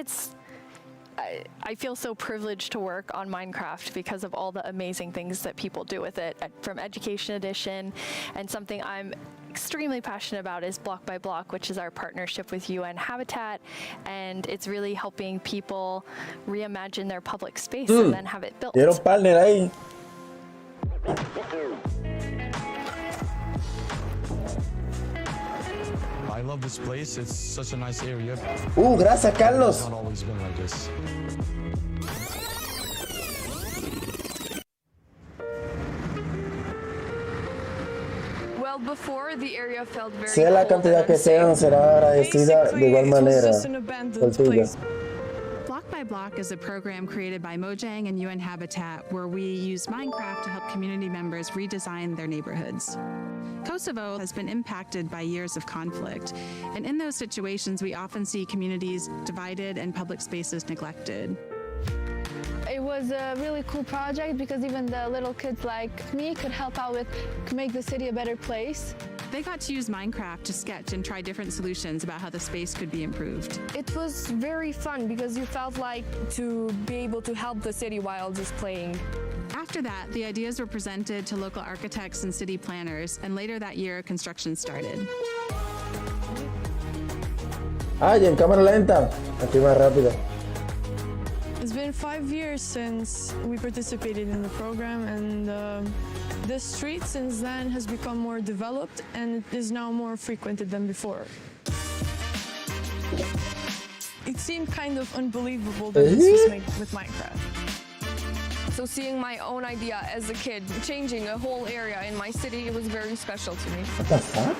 I feel so privileged to work on Minecraft because of all the amazing things that people do with it, from Education Edition, and something I'm extremely passionate about is Block by Block, which is our partnership with UN Habitat, and it's really helping people reimagine their public space and then have it built. Quiero un partner ahí. I love this place. It's such a nice area. Gracias, Carlos. It's not always been like this. Well, before the area felt very Sea la cantidad que sean, será agradecida de igual manera por tuya. Block by Block is a program created by Mojang and UN Habitat where we use Minecraft to help community members redesign their neighborhoods. Kosovo has been impacted by years of conflict, and in those situations we often see communities divided and public spaces neglected. It was a really cool project because even the little kids like me could help out with make the city a better place. They got to use Minecraft to sketch and try different solutions about how the space could be improved. It was very fun because you felt like to be able to help the city while just playing. After that, the ideas were presented to local architects and city planners, and later that year, construction started. Ay, en cámara lenta. Aquí más rápido. It's been 5 years since we participated in the program, and the street since then has become more developed and it is now more frequented than before. It seemed kind of unbelievable that this was made with Minecraft. So seeing my own idea as a kid, changing a whole area in my city, it was very special to me. What the fuck?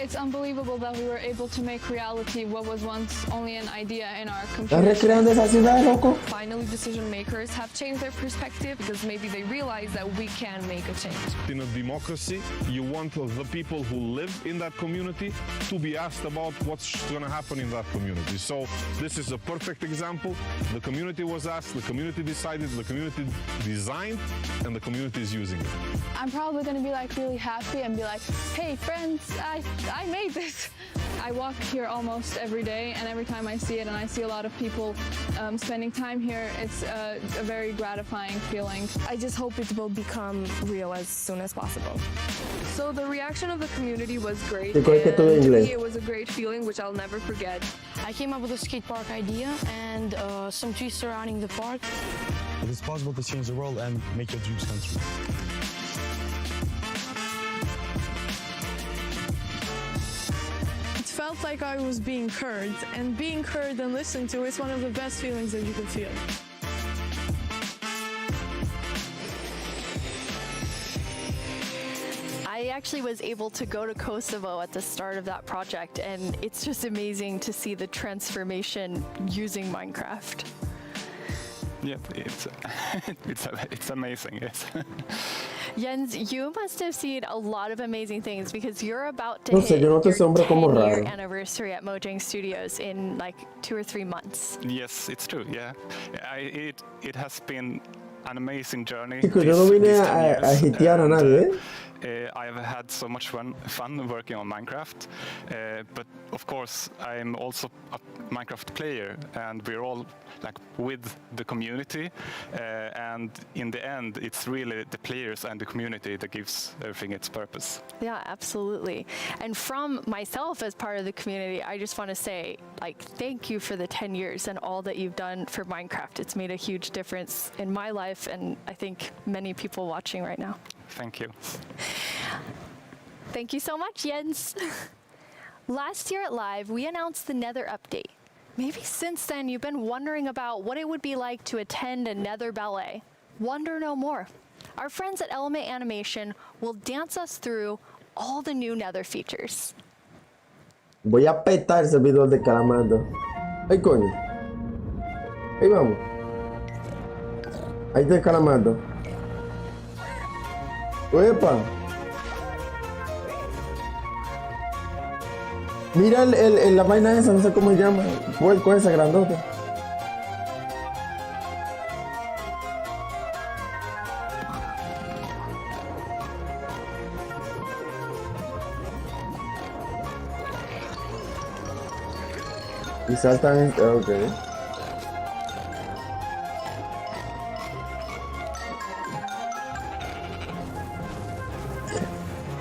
It's unbelievable that we were able to make reality what was once only an idea in our computer. Finally, decision makers have changed their perspective because maybe they realize that we can make a change. In a democracy, you want the people who live in that community to be asked about what's going to happen in that community. So this is a perfect example. The community was asked, the community decided, the community designed, and the community is using it. I'm probably going to be like really happy and be like, hey friends, I made this. I walk here almost every day, and every time I see it and I see a lot of people spending time here, it's a very gratifying feeling. I just hope it will become real as soon as possible. So the reaction of the community was great, and to me it was a great feeling which I'll never forget. I came up with a skate park idea and some trees surrounding the park. It is possible to change the world and make your dreams come true. Felt like I was being heard, and being heard and listened to is one of the best feelings that you can feel. I actually was able to go to Kosovo at the start of that project, and it's just amazing to see the transformation using Minecraft. Yeah, it's amazing. Yes. Jens, you must have seen a lot of amazing things because you're about to hit yo noto ese hombre como your raro. 10-year anniversary at Mojang Studios in like 2 or 3 months. Yes, it's true. Yeah, it has been an amazing journey. Chicos, yo no vine a hitear a nadie, I have had so much fun working on Minecraft, but of course I'm also a Minecraft player, and we're all like with the community, and in the end it's really the players and the community that gives everything its purpose. Yeah, absolutely. And from myself as part of the community, I just want to say, like, thank you for the 10 years and all that you've done for Minecraft. It's made a huge difference in my life, and I think many people watching right now. Thank you. Thank you so much, Jens. Last year at Live, we announced the Nether update. Maybe since then you've been wondering about what it would be like to attend a Nether ballet. Wonder no more. Our friends at Element Animation will dance us through all the new Nether features. Voy a petar ese video de Calamando. Ay, coño. Ahí vamos. Ahí está el Calamando. Uepa. Mira la vaina esa, no sé cómo se llama. Puerco esa grandote. Y saltan. Ok.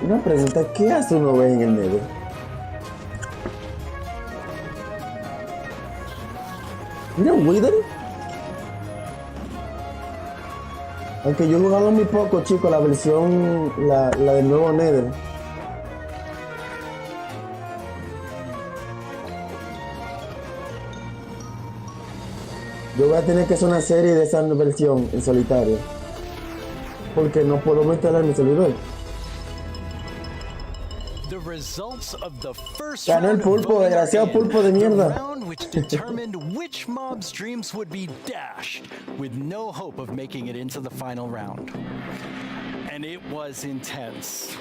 Una pregunta, ¿qué hace uno ve en el Nether? Mira, Wither. Aunque yo he jugado muy poco, chicos, la versión, la del nuevo Nether. Yo voy a tener que hacer una serie de esa versión en solitario. Porque no puedo meterla en mi servidor. Ganó el pulpo, desgraciado pulpo de mierda. Which determined which mob's dreams would be dashed, with no hope of making it into the final round. And it was intense.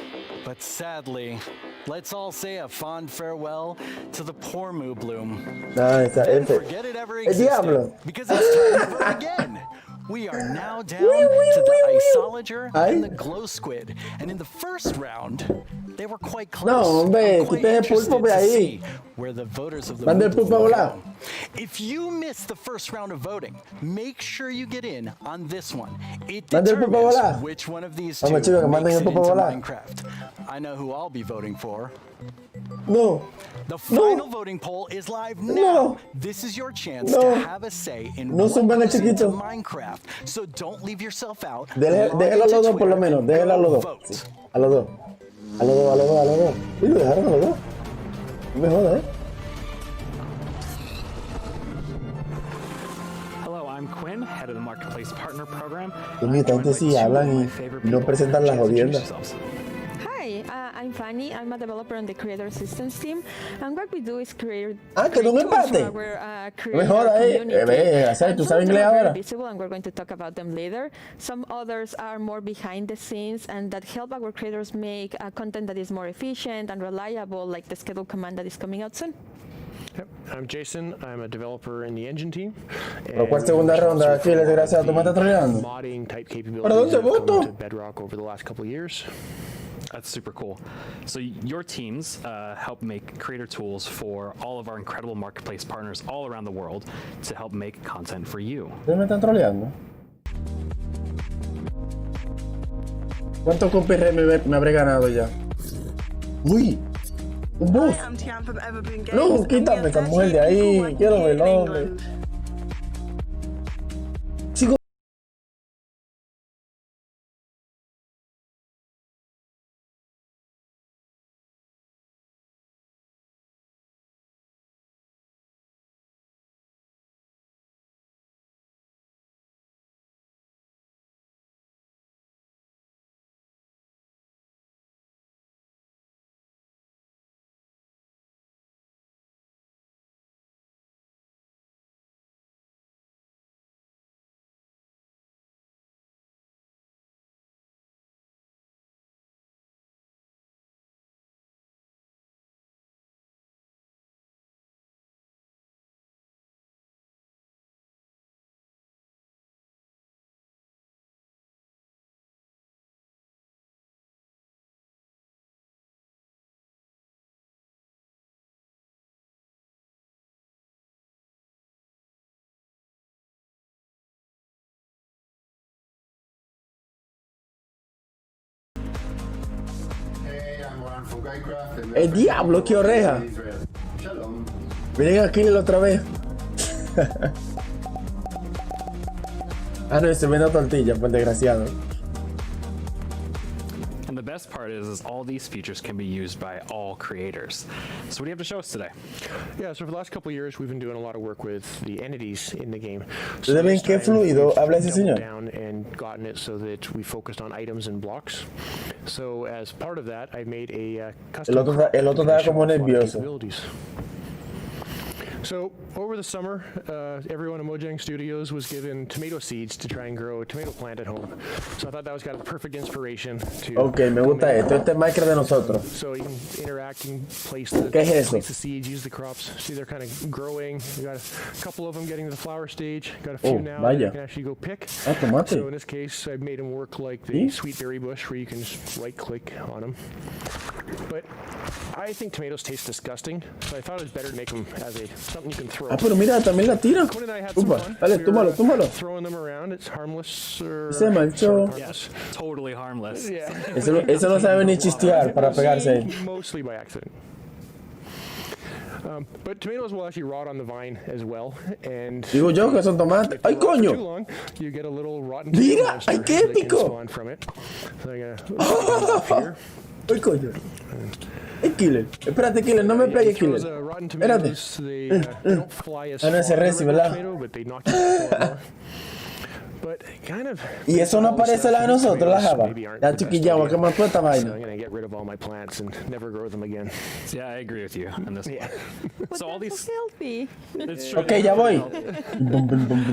But sadly, let's all say a fond farewell to the poor Moo Bloom. Forget it ever existed, because it's time over again. We are now down to the Isolager and the Glow Squid. And in the first round, they were quite close. No, hombre, quité el pulpo de ahí. Where the voters of the Manda el pulpo a volar. If you miss the first round of voting, make sure you get in on this one. It Manda el pulpo a volar. determines which one of these two Vamos, chicos, que makes manden el it pulpo a into volar. Minecraft. I know who I'll be voting for. No. The final voting poll is live now. No. This is your chance No. to have a say in No what son buenos goes into chiquitos. Minecraft. So don't leave yourself out. Déjelo a los dos por lo menos, déjelo a los dos. Sí, a los dos. A los dos, a los dos, a los dos. Uy, lo dejaron a los dos. No me jodas, Hello, I'm Quinn, head of the Marketplace Partner Program. Dios mío, tanto sí hablan y no presentan las jodiendas. Hi, I'm Fanny. I'm a developer on the Creator Systems team, and what we do is create. Quedó un empate. Mejor ahí. Tú sabes inglés ahora. Visible, and we're going to talk about them later. Some others are more behind the scenes, and that help our creators make content that is more efficient and reliable, like the schedule command that is coming out soon. Yep. I'm Jason. I'm a developer in the engine team. ¿Pero cuál segunda ronda? Aquí, desgraciado, tú me estás troleando. Modding type capabilities ¿Para dónde voto? to Bedrock over the last couple of years. That's super cool. So your teams help make creator tools for all of our incredible marketplace partners all around the world to help make content for you. ¿Ustedes me están troleando? ¿Cuántos copyright me habré ganado ya? ¡Uy! ¡Un boss! No, quítame esa mujer de ahí. Quiero ver el hombre. Sigo. El diablo, qué oreja. Miren aquí la otra vez. Ah, no, se vende tortilla, pues desgraciado. And the best part is all these features can be used by all creators. So what do you have to show us today? Yeah, so for the last couple of years, we've been doing a lot of work with the entities in the game. ¿Ustedes ven qué fluido habla ese señor? Down and gotten it so that we focused on items and blocks. So as part of that, I made a custom. El otro está como nervioso. So over the summer, everyone at Mojang Studios was given tomato seeds to try and grow a tomato plant at home. So I thought that was kind of the perfect inspiration to. Okay, me gusta esto. Este es Minecraft de nosotros. So you can interact and place the, ¿Qué es eso? place the seeds, use the crops. See, they're kind of growing. We got a couple of them getting to the flower stage. Got a few now that you can actually go pick. Tomate. So in this case, I've made them work like the sweet berry bush, where you can just right-click on them. But I think tomatoes taste disgusting, so I thought it was better to make them as something you can throw. Pero mira, también la tira. Dale, túmbalo. Throwing them around, it's harmless. Se manchó. Yes, totally harmless. Yeah. Eso no sabe ni chistear para pegarse. Mostly by accident. But tomatoes will actually rot on the vine as well, and digo yo que son tomates. ¡Ay, coño! Too long, you get a little rotten Mira, ay, qué épico. From it. So I gotta ¡Ay, coño! ¡Ay, Killer! Espérate, Killer, no me pegues, Killer. Espérate. No se reci, ¿verdad? But kind of, y eso no parece la de nosotros, la java. La chiquillagua que mató esta vaina. I'm gonna get rid of all my plants and never grow them again. Yeah, I agree with you on this one. So all these healthy. It's true. Okay, ya voy.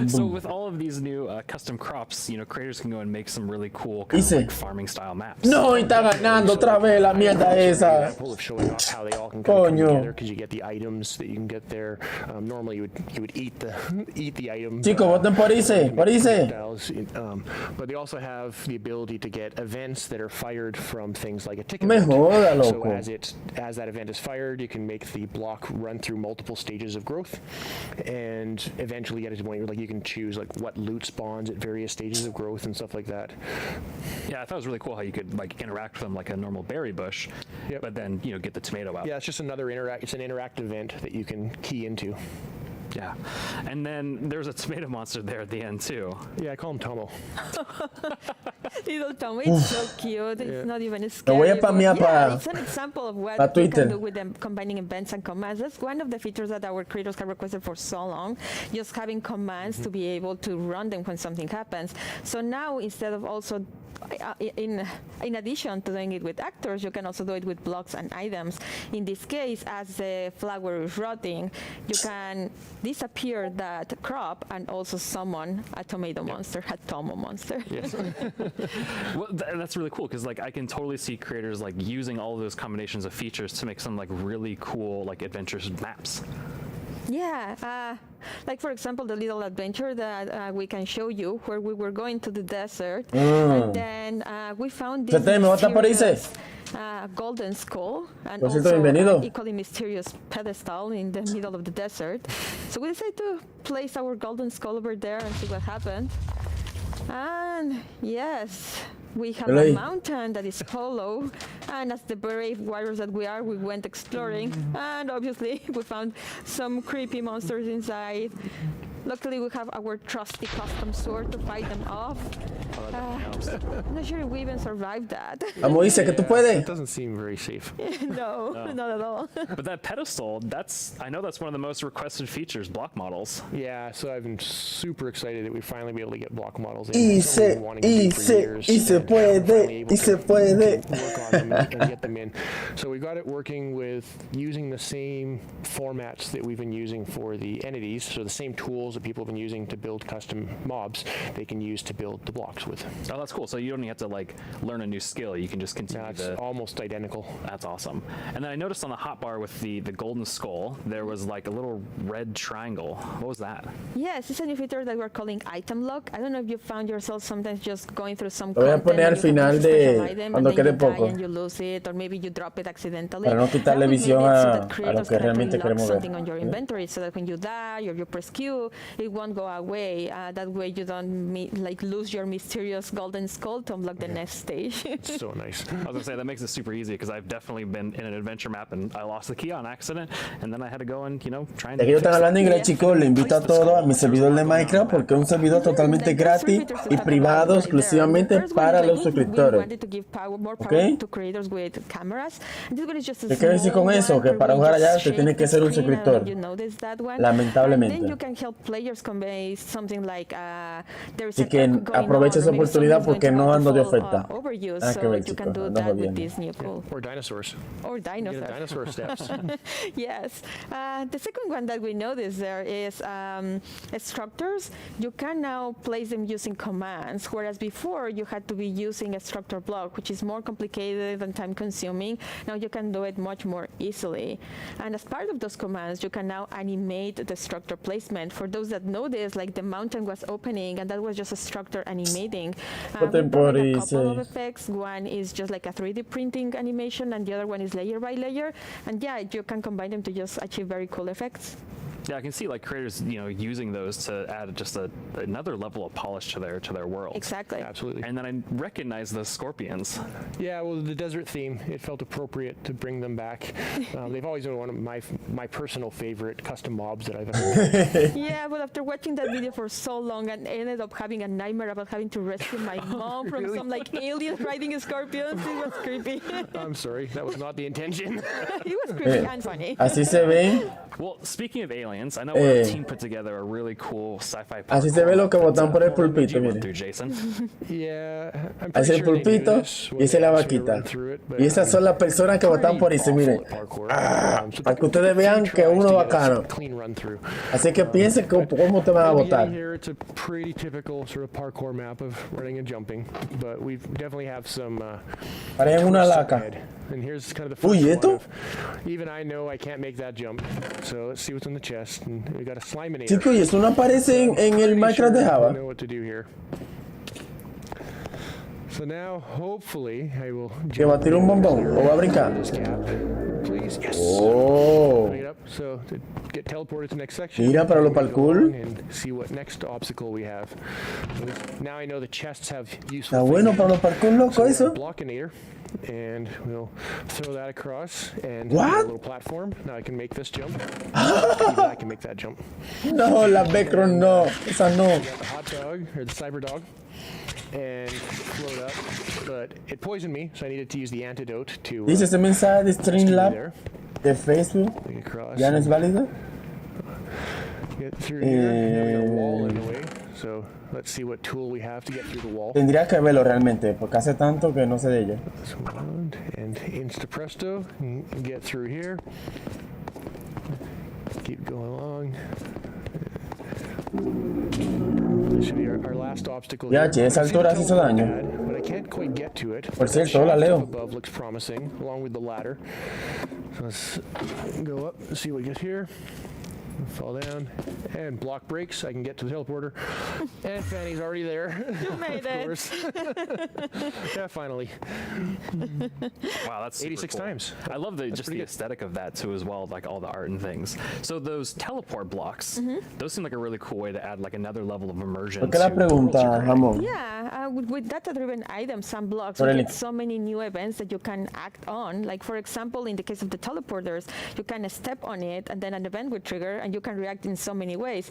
So with all of these new custom crops, you know, creators can go and make some really cool kind of like farming style maps. No, está ganando otra vez la mierda esa. Coño. Because you get the items that you can get there. Normally you would eat the item. Chicos, voten por Ice. But they also have the ability to get events that are fired from things like a ticket. Me joda, loco. So as that event is fired, you can make the block run through multiple stages of growth, and eventually get to the point where like you can choose like what loot spawns at various stages of growth and stuff like that. Yeah, I thought it was really cool how you could like interact with them like a normal berry bush, but then get the tomato out. Yeah, it's just another it's an interactive event that you can key into. Yeah, and then there's a tomato monster there at the end too. Yeah, I call him Tomo. Little Tomo, it's so cute. It's not even scary. Lo voy a spamear it's an example of what you can do with them combining events and commands. That's one of the features that our creators have requested for so long. Just having commands to be able to run them when something happens. So now instead of also in addition to doing it with actors, you can also do it with blocks and items. In this case, as the flower is rotting, you can disappear that crop and also summon a tomato monster, a Tomo monster. Yes. Well, that's really cool because like I can totally see creators like using all of those combinations of features to make some like really cool like adventurous maps. Yeah, like for example, the little adventure that we can show you where we were going to the desert, and then we found this mysterious golden skull and also an equally mysterious pedestal in the middle of the desert. So we decided to place our golden skull over there and see what happened. And yes, we have a mountain that is hollow, and as the brave warriors that we are, we went exploring, and obviously we found some creepy monsters inside. Luckily, we have our trusty custom sword to fight them off. I'm not sure if we even survived that. Moise, que tú puedes. It doesn't seem very safe. No, not at all. But that pedestal, I know that's one of the most requested features, block models. Yeah, so I've been super excited that we finally be able to get block models in. Y se puede. Work on them and get them in. So we got it working with using the same formats that we've been using for the entities, so the same tools that people have been using to build custom mobs, they can use to build the blocks with. Oh, that's cool. So you don't have to like learn a new skill. You can just continue. It's almost identical. That's awesome. And then I noticed on the hotbar with the golden skull, there was like a little red triangle. What was that? Yes, it's a new feature that we're calling item lock. I don't know if you found yourself sometimes just going through some content. Lo voy a poner al final de cuando quede poco. And you lose it, or maybe you drop it accidentally. Para no quitarle visión a lo que realmente queremos ver. Something on your inventory, so that when you die or you press Q, it won't go away. That way you don't lose your mysterious golden skull to unlock the next stage. So nice. I was gonna say that makes it super easy because I've definitely been in an adventure map and I lost the key on accident, and then I had to go and try and. Ya que yo están hablando inglés, chicos, le invito a todos a mi servidor de Minecraft porque es un servidor totalmente gratis y privado exclusivamente para los suscriptores. ¿Ok? ¿Qué quiero decir con eso? Que para jugar allá usted tiene que ser un suscriptor. Lamentablemente. players convey something like there's Así que aprovecha esa oportunidad porque no ando de oferta. Overuse, Ah, so ver, you can chicos, do ando that with jodiendo. this new tool. Or dinosaurs. Or dinosaurs. Get dinosaur steps. Yes. The second one that we noticed there is structures. You can now place them using commands, whereas before you had to be using a structure block, which is more complicated and time-consuming. Now you can do it much more easily. And as part of those commands, you can now animate the structure placement. For those that know this, like the mountain was opening, and that was just a structure animating. We provided a couple of effects. One is just like a 3D printing animation, and the other one is layer by layer. And yeah, you can combine them to just achieve very cool effects. Yeah, I can see like creators, using those to add just another level of polish to their world. Exactly. Absolutely. And then I recognize the scorpions. Yeah, well, the desert theme, it felt appropriate to bring them back. They've always been one of my personal favorite custom mobs that I've ever made. Yeah, but after watching that video for so long, I ended up having a nightmare about having to rescue my mom from Really? some like aliens riding scorpions. It was creepy. I'm sorry, that was not the intention. It was creepy and funny. Así se ven. Well, speaking of aliens, I know our team put together a really cool sci-fi. Así se ve lo que botan por el pulpito, mire. mire. Jason. Yeah, I'm Así el pulpito y esa es la vaquita. Y esas son las personas que votan por eso, miren. Para que ustedes vean que uno es bacano. Así que piensen cómo te van a votar. Here it's a pretty typical sort of parkour map of running and jumping, but we definitely have some Parecen una laca. And here's kind of the Uy, first ¿esto? one of, even I know I can't make that jump. So let's see what's in the chest. And we got a Sliminator. Chicos, y eso no aparece en el Minecraft de Java. I know what to do here. So now, hopefully, I will. ¿Que va a tirar un bombón o va a brincar? Please, yes. Oh. Bring it up. So to get teleported to the next section. Mira, para lo we go parkour. along and see what next obstacle we have. Now I know the chests have useful. Está bueno things. para los parkour loco So we have eso. a Blockinator, and we'll throw that across and What? a little platform. Now I can make this jump. Even I can make that jump. No, la background no. Esa no. We got the hot dog or the cyber dog. And float up, but it poisoned me, so I needed to use the antidote to. Dice ese mensaje de Streamlab de Facebook. Ya no es válido. Get through here. Now we got a wall in the way, so let's see what tool we have to get through the wall. Tendría que verlo realmente, porque hace tanto que no sé de ella. And insta presto, get through here. Keep going along. This should be our last obstacle. Ya, here. che, esa altura se hizo daño. But I can't quite get to it. Por cierto, hola, The shaft Leo. up above looks promising, along with the ladder. So let's go up and see what we get here. Fall down, and block breaks. I can get to the teleporter. And Fanny's already there. You made of course. Yeah, finally. Wow, that's 86 super cool. times. I love just the aesthetic of that too as well, like all the art and things. So those teleport blocks, those seem like a really cool way to add like another level of immersion. ¿Por qué la to the worlds pregunta, you're creating. Jamón? Yeah, with data-driven items and blocks, Por you el- get so many new events that you can act on. Like, for example, in the case of the teleporters, you can step on it, and then an event will trigger, and you can react in so many ways.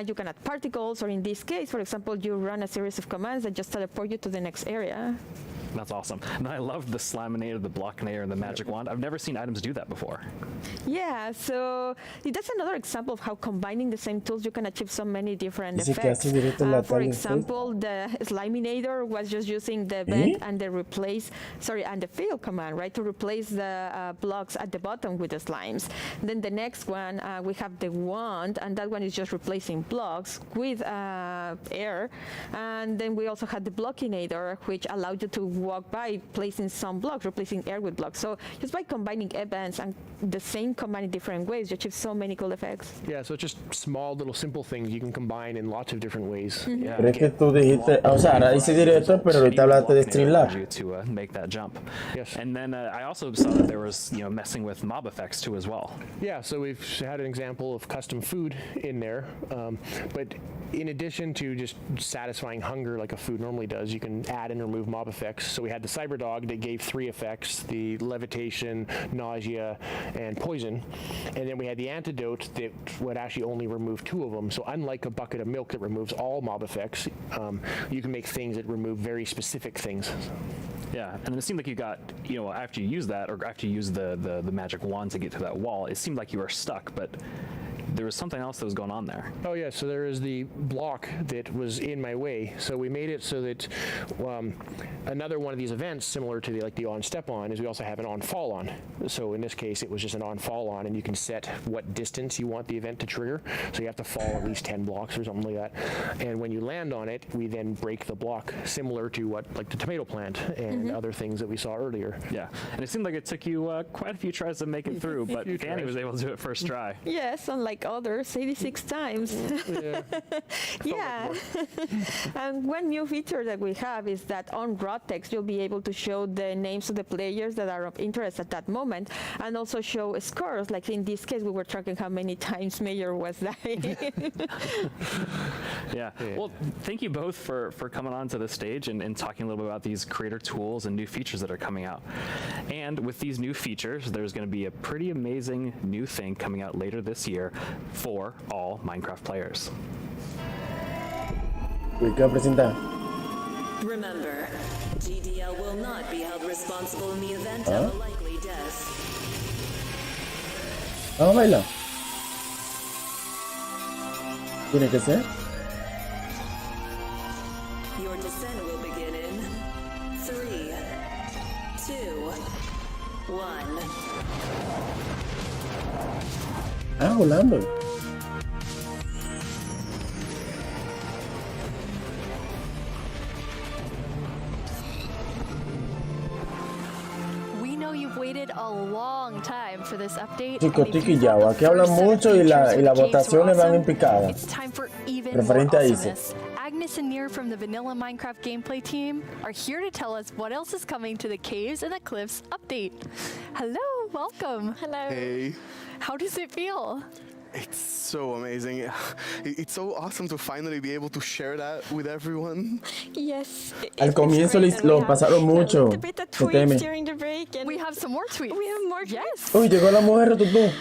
You can add particles, or in this case, for example, you run a series of commands that just teleport you to the next area. That's awesome. And I love the Sliminator, the Blockinator, and the Magic Wand. I've never seen items do that before. Yeah, so that's another example of how combining the same tools you can achieve so many different Dice que effects. hace directo la For talla, example, the Sliminator was just using the event and the and the fill command, right, to replace the blocks at the bottom with the slimes. Then the next one, we have the wand, and that one is just replacing blocks with air. And then we also had the Blockinator, which allowed you to walk by placing some blocks, replacing air with blocks. So just by combining events and the same command in different ways, you achieve so many cool effects. Yeah, so it's just small, little, simple things you can combine in lots of different ways. Yeah. Pero es que tú dijiste, o sea, ahora dice directo, pero ahorita hablaste de Streamlab. You to make that jump. Yes. And then I also saw that there was messing with mob effects too as well. Yeah, so we've had an example of custom food in there, but in addition to just satisfying hunger like a food normally does, you can add and remove mob effects. So we had the cyber dog that gave 3 effects: the levitation, nausea, and poison. And then we had the antidote that would actually only remove 2 of them. So unlike a bucket of milk that removes all mob effects, you can make things that remove very specific things. Yeah, and then it seemed like you got, after you use that, or after you use the magic wand to get to that wall, it seemed like you were stuck, but there was something else that was going on there. Oh yeah, so there is the block that was in my way. So we made it so that another one of these events, similar to the on step on, is we also have an on fall on. So in this case, it was just an on fall on, and you can set what distance you want the event to trigger. So you have to fall at least 10 blocks or something like that. And when you land on it, we then break the block, similar to what like the tomato plant and other things that we saw earlier. Yeah, and it seemed like it took you quite a few tries to make it through, but Danny was able to do it first try. Yes, unlike others, 86 times. Yeah. And one new feature that we have is that on raw text, you'll be able to show the names of the players that are of interest at that moment, and also show scores. Like in this case, we were tracking how many times Mayor was dying. Yeah. Well, thank you both for coming on to the stage and talking a little bit about these creator tools and new features that are coming out. And with these new features, there's going to be a pretty amazing new thing coming out later this year for all Minecraft players. Remember, GDL will not be held responsible in the event of a likely death. Vamos a bailar. Tiene que ser. Your descent will begin in 3, 2, 1. Ah, volando. You've waited a long time for this update. Chicos, Tiki y Yawa, aquí hablan mucho y las votaciones van en picada. It's time for even Referente more a awesomeness. Agnes and Nir from the Vanilla Minecraft gameplay team are here to tell us what else is coming to the Caves and the Cliffs update. Hello, welcome. Hello. Hey. How does it feel? It's so amazing. It's so awesome to finally be able to share that with everyone. Yes. Al comienzo lo pasaron mucho. We have some more tweets. We have more. Yes. Uy, llegó la mujer de tutú.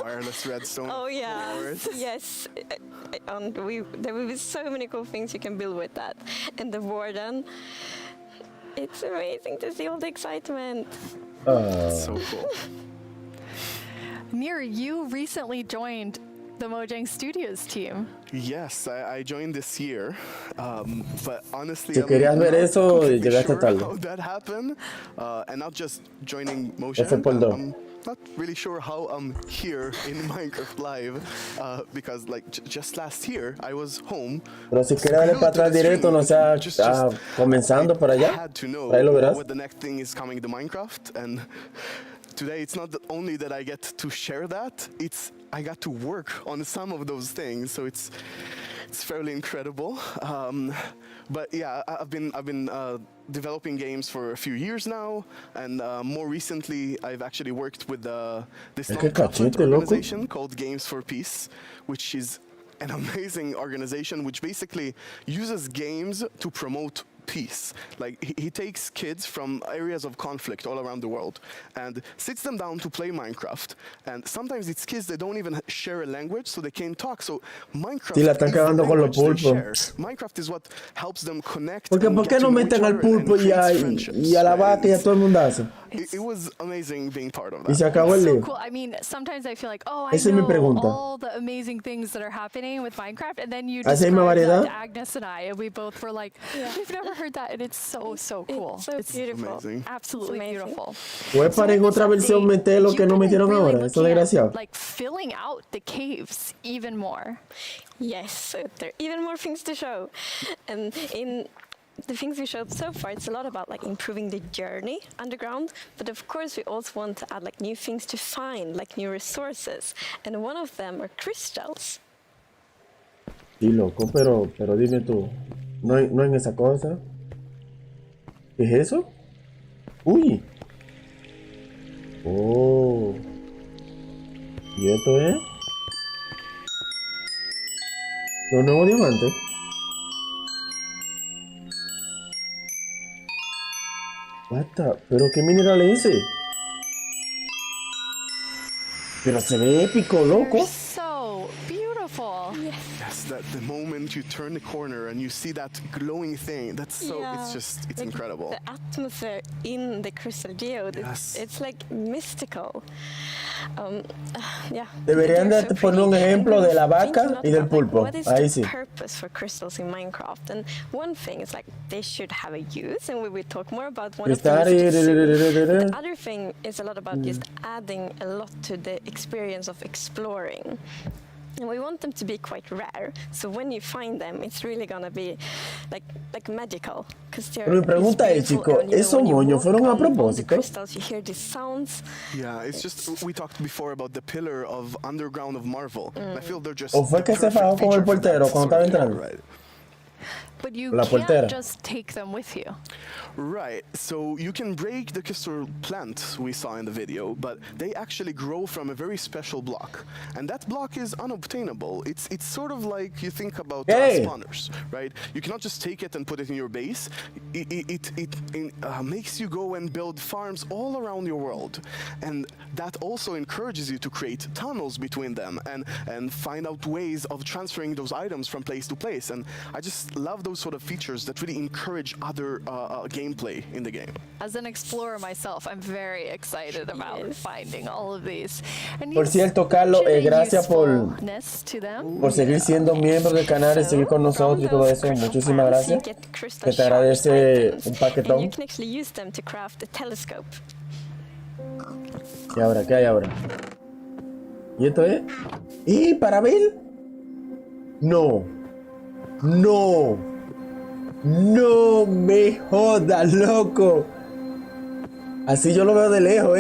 Wireless redstone. Oh yeah. Yes. There will be so many cool things you can build with that. And the warden. It's amazing to see all the excitement. So cool. Nir, you recently joined the Mojang Studios team. Yes, I joined this year, but honestly, Si querías ver eso, llegaste sure tarde. how that happened, and not just joining Mojang. I'm not really sure how I'm here in Minecraft Live, because like just last year I was home. Pero si quieres darle para atrás directo, no sea comenzando para allá. Had to know Ahí lo verás. what the next thing is coming to Minecraft, and today it's not only that I get to share that, it's I got to work on some of those things, so it's fairly incredible. But yeah, I've been developing games for a few years now, and more recently I've actually worked with this non-profit organization called Games for Peace, which is an amazing organization which basically uses games to promote peace. Like he takes kids from areas of conflict all around the world and sits them down to play Minecraft, and sometimes it's kids that don't even share a language, so they can't talk. So Minecraft Sí, la están cagando con los pulpos. Minecraft is what helps them connect. Porque ¿por qué no meten al pulpo y a la vaca y a todo el mundazo? It was amazing being part of that. Y se acabó el lío. Cool. I mean, sometimes I feel like, oh, I Esa es mi know pregunta. all the amazing things that are happening with Minecraft, and then you ¿Así hay más described variedad? that to Agnes and I, and we both were like, we've never heard that, and it's so cool. It's beautiful. Amazing. Absolutely beautiful. Puedes para en otra versión meter lo que no metieron ahora, eso desgraciado. Like filling out the caves even more. Yes, there are even more things to show. And in the things we showed so far, it's a lot about like improving the journey underground, but of course we also want to add like new things to find, like new resources, and one of them are crystals. Sí, loco, pero dime tú, ¿no en esa cosa? ¿Qué es eso? Uy. Oh. ¿Y esto es? ¿Los nuevos diamantes? ¿Pero qué mineral es ese? Pero se ve épico, loco. So beautiful. Yes. Yes, that the moment you turn the corner and you see that glowing thing, that's so, it's incredible. The atmosphere in the crystal geode, it's like mystical. Deberían de poner un ejemplo de la vaca y del pulpo. Ahí sí. What is the purpose for crystals in Minecraft? And one thing is like they should have a use, and we will talk more about one of the The other thing is a lot about just adding a lot to the experience of exploring. And we want them to be quite rare, so when you find them, it's really gonna be like magical. Pero mi pregunta es, chico, ¿esos moños fueron a propósito? You hear these sounds. Yeah, it's just, we talked before about the pillar of underground of Marvel. I feel they're just. ¿O fue que se fajó con el portero cuando estaba entrando? But you can't just take them with you. Right, so you can break the crystal plant we saw in the video, but they actually grow from a very special block. And that block is unobtainable. It's sort of like you think about spawners, right? You cannot just take it and put it in your base. It makes you go and build farms all around your world. And that also encourages you to create tunnels between them and find out ways of transferring those items from place to place. And I just love those sort of features that really encourage other gameplay in the game. As an explorer myself, I'm very excited about finding all of these. And por cierto, Carlos, gracias por seguir siendo miembro del canal y seguir con nosotros y todo eso. Muchísimas gracias. Que te agradece un paquetón. You can actually use them to craft a telescope. ¿Y ahora? ¿Qué hay ahora? ¿Y esto es? ¿Y para ver? No. No me jodas, loco. Así yo lo veo de lejos,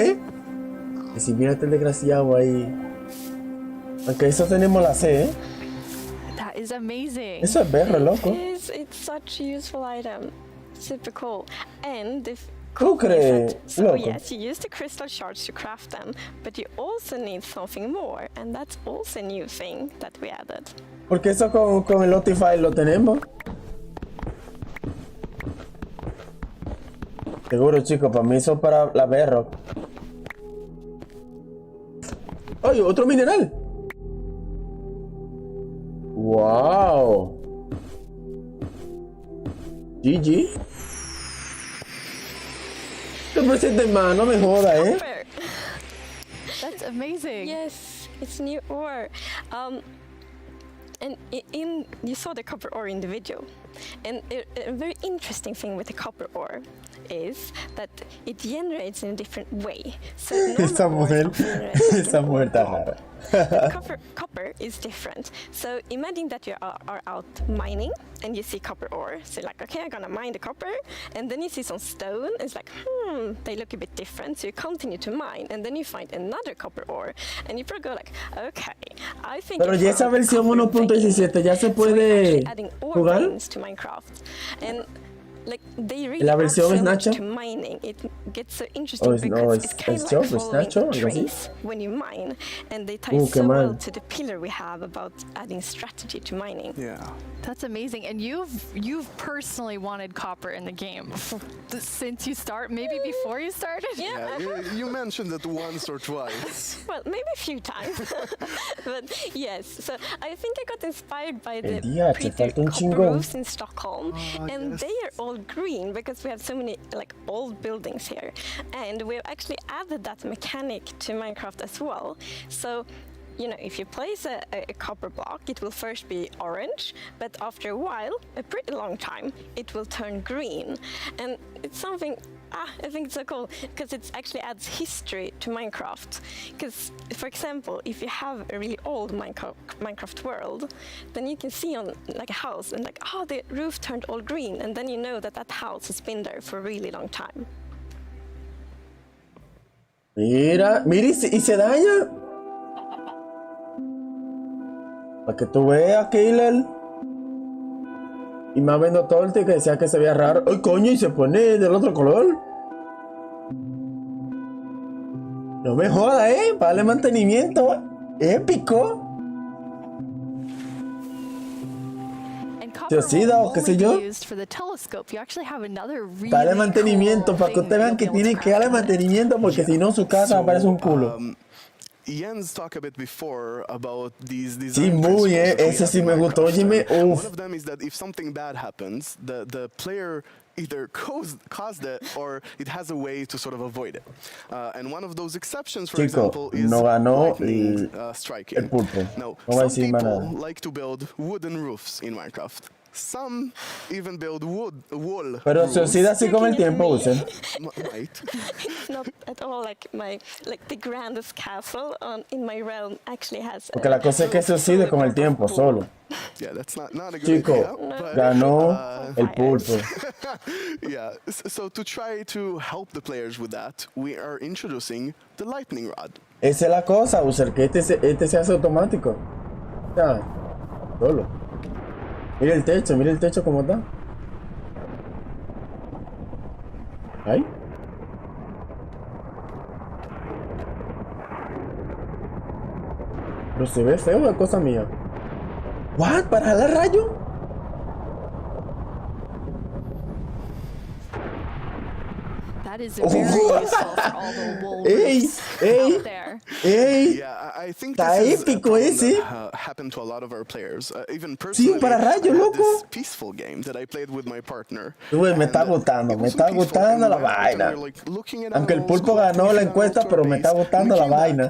Y si mira este desgraciado ahí. Aunque eso tenemos la C, That is amazing. Eso es berro, loco. It's such a useful item. Super cool. And if ¿Tú crees, so loco? yes, you use the crystal shards to craft them, but you also need something more, and that's also a new thing that we added. Porque eso con el Optify lo tenemos. Seguro, chicos, para mí eso para la berro. ¡Oye, otro mineral! ¡Wow! GG. Te presentes más, no me jodas, That's amazing. Yes, it's new ore. And you saw the copper ore in the video. And a very interesting thing with the copper ore is that it generates in a different way. So esa mujer está rara. Copper is different. So imagine that you are out mining and you see copper ore. So like, okay, I'm gonna mine the copper, and then you see some stone. It's like, they look a bit different. So you continue to mine, and then you find another copper ore, and you probably go like, okay, I think. Pero ya esa versión 1.17 ya se puede jugar. To Minecraft, and like they really la versión es Nacho. To mining. It gets so interesting because it's kind of like following trees when you mine, and they tie so well to the pillar we have about adding strategy to mining. Yeah, that's amazing. And you've personally wanted copper in the game since you start, maybe before you started. Yeah, you mentioned it once or twice. Well, maybe a few times, but yes. So I think I got inspired by the copper roofs in Stockholm, and they are all green because we have so many like old buildings here, and we've actually added that mechanic to Minecraft as well. So you know, if you place a copper block, it will first be orange, but after a while, a pretty long time, it will turn green. And it's something, I think it's so cool, because it actually adds history to Minecraft. Because, for example, if you have a really old Minecraft world, then you can see on like a house, and like, oh, the roof turned all green, and then you know that that house has been there for a really long time. Mira, y se daña. Para que tú veas, Killer. Y más viendo Torte que decía que se veía raro. ¡Ay, coño! Y se pone del otro color. No me jodas, para darle mantenimiento. Épico. Se oxida o qué sé yo. Dale mantenimiento para que ustedes vean que tienen que darle mantenimiento porque si no su casa parece un culo. Jens talked a bit before about these Sí, muy, ese sí me gustó. Óyeme, one of them is that if something bad happens, the player either caused it or it has a way to sort of avoid it. And one of those exceptions, for example, is no ganó lightning striking. El pulpo. Now, No some people like to build wooden roofs in Minecraft. Some even build wall. Pero se oxida así con el tiempo, Usen. It's not at all like the grandest castle in my realm actually has. Porque la cosa es que se oxide con el tiempo solo. Yeah, that's not a good Chico, idea, but, ganó el pulpo. Yeah, so to try to help the players with that, we are introducing the lightning rod. Esa es la cosa, User, que este se hace automático. Ya, solo. Mira el techo cómo está. Ahí. Pero se ve feo la cosa mía. ¿What? ¿Para jalar rayo? That is very useful for all the wolves out there. Yeah, I think está this épico is ese. happened to a lot of our players. Even personally, Sí, para rayo, loco. this peaceful game that I played with my partner. Me está gustando la vaina. Aunque el pulpo ganó la encuesta, pero me está gustando la vaina.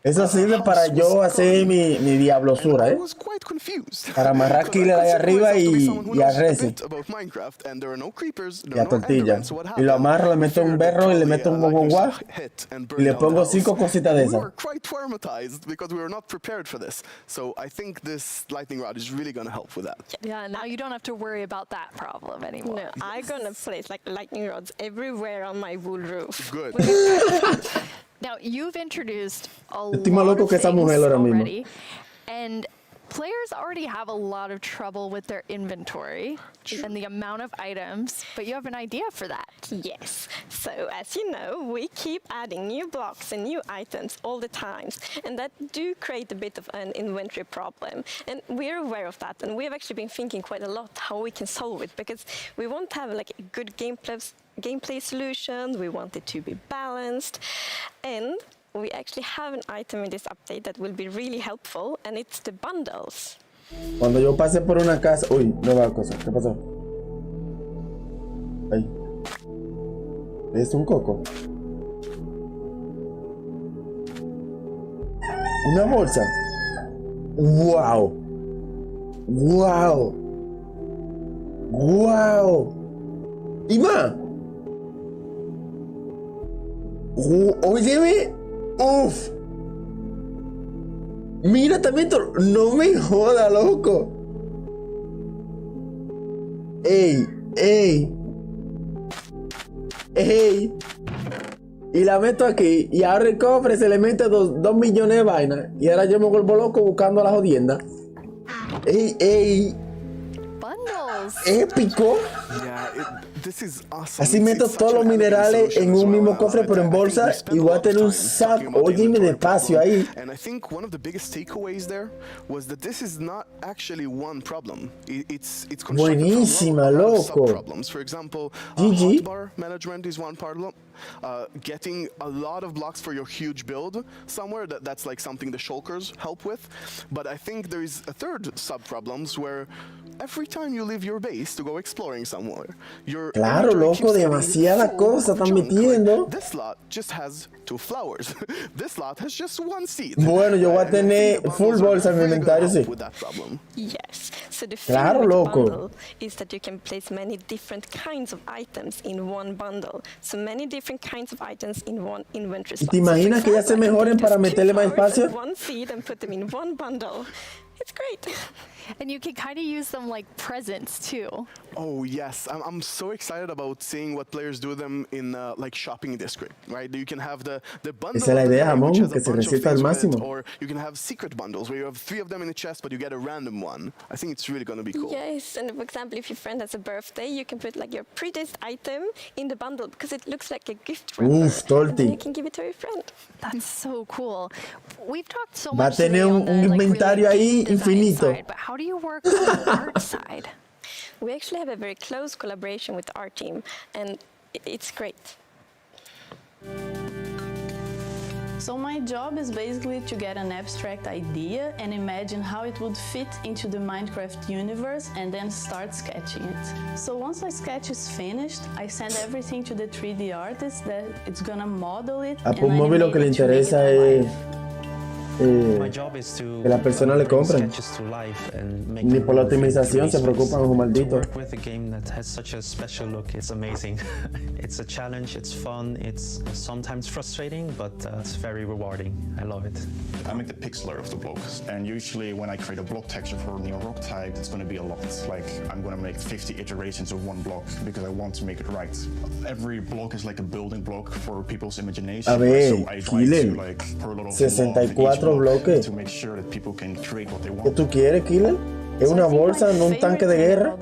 Eso sirve para yo hacer mi diablosura, para amarrar killer ahí arriba y a reci. Y a tortilla. Y lo amarro, le meto un berro y le meto un guaguá. Y le pongo 5 cositas de esas. Quite traumatized because we were not prepared for this. So I think this lightning rod is really going to help with that. Yeah, now you don't have to worry about that problem anymore. No, I'm gonna place like lightning rods everywhere on my wool roof. Good. Now, you've introduced a Estoy más lot loco of que esa things mujer ahora mismo. already, and players already have a lot of trouble with their inventory and the amount of items, but you have an idea for that. Yes. So, as you know, we keep adding new blocks and new items all the time, and that do create a bit of an inventory problem. And we're aware of that, and we've actually been thinking quite a lot how we can solve it, because we want to have like a good gameplay solutions, we want it to be balanced, and we actually have an item in this update that will be really helpful, and it's the bundles. Cuando yo pase por una casa... Uy, nueva cosa. ¿Qué pasó? Ahí. ¿Es un coco? ¿Una bolsa? ¡Wow! ¡Wow! ¡Wow! ¡Y más! Óyeme, uff. Mira también, no me joda, loco. Ey. Y la meto aquí. Y ahora el cofre se le mete 2 millones de vainas. Y ahora yo me vuelvo loco buscando la jodienda. Ey. Bundles. Épico. This is awesome. Así meto todos los minerales en un mismo cofre, pero en bolsa, y voy a tener un saco. Óyeme despacio ahí. And I think one of the biggest takeaways there was that this is not actually one problem. It's buenísima, loco. Problems. For example, hotbar management is one problem. Getting a lot of blocks for your huge build somewhere, that's like something the shulkers help with. But I think there is a third sub-problems where every time you leave your base to go exploring somewhere, your claro, loco, demasiada cosa están metiendo. This slot just has 2 flowers. This slot has just 1 seed. Bueno, yo voy a tener full bolsa en mi inventario, sí. Yes. So the claro, thing with loco. the bundle is that you can place many different kinds of items in one bundle. So many different kinds of items in one inventory ¿Y spot. te imaginas que ya se mejoren para meterle más espacio? 1 seed and put them in one bundle. It's great. And you can kind of use them like presents too. Oh yes, I'm so excited about seeing what players do them in like shopping district, right? You can have the bundle. Esa es la idea, jamón, que se receta al máximo. Or you can have secret bundles where you have 3 of them in a chest, but you get a random one. I think it's really going to be cool. Yes, and for example, if your friend has a birthday, you can put like your prettiest item in the bundle because it looks like a gift wrapper. And then you can give it to your friend. That's so cool. We've talked so Va a much tener today on the, inventario ahí infinito. side, but how do you work on the art side? We actually have a very close collaboration with our team, and it's great. So my job is basically to get an abstract idea and imagine how it would fit into the Minecraft universe and then start sketching it. So once my sketch is finished, I send everything to the 3D artist that it's gonna model it. A un móvil lo que le interesa es My job is to que las personas le compren. Ni por la optimización se preocupan los malditos. work with a game that has such a special look. It's amazing. It's a challenge, it's fun, it's sometimes frustrating, but it's very rewarding. I love it. I make the pixel art of the blocks, and usually when I create a block texture for a new rock type, it's going to be a lot. Like, I'm going to make 50 iterations of one block because I want to make it right. Every block is like a building block for people's imagination. A ver, so I try to Killer, like pour a lot of 64 bloques. to make sure that people can create what they ¿Qué want. tú quieres, Killer? Es una bolsa, no un tanque de guerra.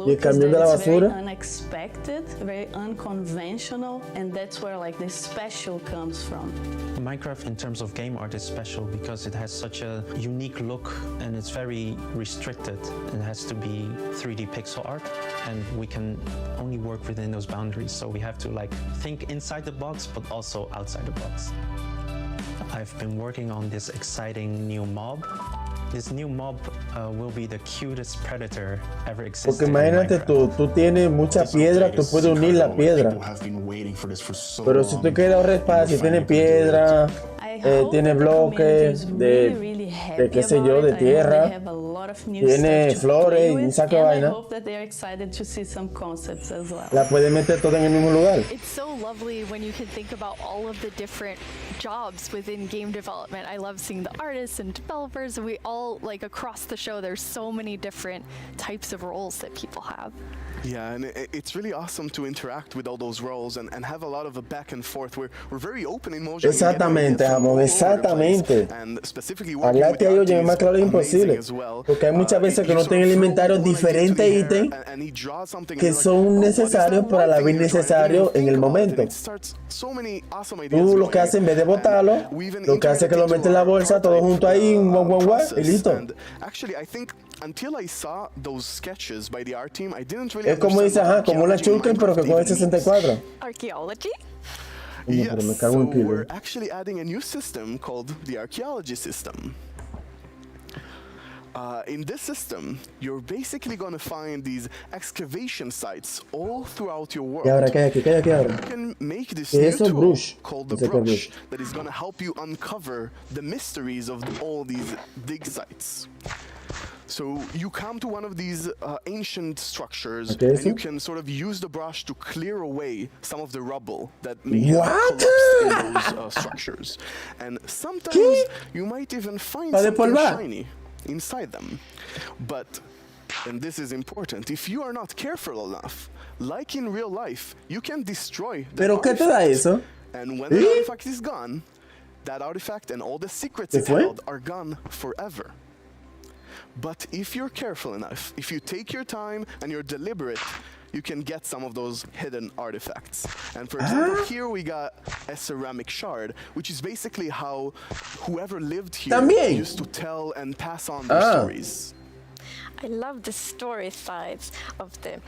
Y el camión de la basura. Very unexpected, very unconventional, and that's where like the special comes from. Minecraft in terms of game art is special because it has such a unique look and it's very restricted. It has to be 3D pixel art and we can only work within those boundaries. So we have to like think inside the box but also outside the box. I've been working on this exciting new mob. This new mob will be the cutest predator ever existed. Porque imagínate tú tienes mucha piedra, tú puedes unir la piedra. Pero si tú quieres ahorrar espacio, tienes piedra, tiene bloques de qué sé yo, de tierra, tiene flores y un saco de vaina. La puedes meter toda en el mismo lugar. It's so lovely when you can think about all of the different jobs within game development. I love seeing the artists and developers, and we all, like across the show, there's so many different types of roles that people have. Yeah, and it's really awesome to interact with all those roles and have a lot of a back and forth. We're very open in Mojang. Exactamente, Jamón, exactamente. Hablarte a ellos es más claro imposible. Porque hay muchas veces que no tienen inventario diferentes ítems que son necesarios para la vida necesario en el momento. Tú lo que haces en vez de botarlo, lo que hace es que lo metes en la bolsa, todo junto ahí, y listo. Es como dice, como una chulken, pero que con el 64. Archaeology? Yes, so we're actually adding a new system called the Archaeology System. In this system, you're basically going to find these excavation sites all throughout your world. ¿Qué ahora? ¿Qué hay aquí ahora? You can make this ¿Qué new es eso? tool Brush. called the brush that is going to help you uncover the mysteries of all these dig sites. So you come to one of these ancient structures, and you can sort of use the brush to clear away some of the rubble that may have collapsed in those structures. And sometimes you might even find something shiny inside them. But, and this is important, if you are not careful enough, like in real life, you can destroy the artifact. And when the artifact is gone, that artifact and all the secrets it held are gone forever. But if you're careful enough, if you take your time and you're deliberate, you can get some of those hidden artifacts. And for example, here we got a ceramic shard, which is basically how whoever lived here También. used to tell and pass on their stories. I love the story sides of the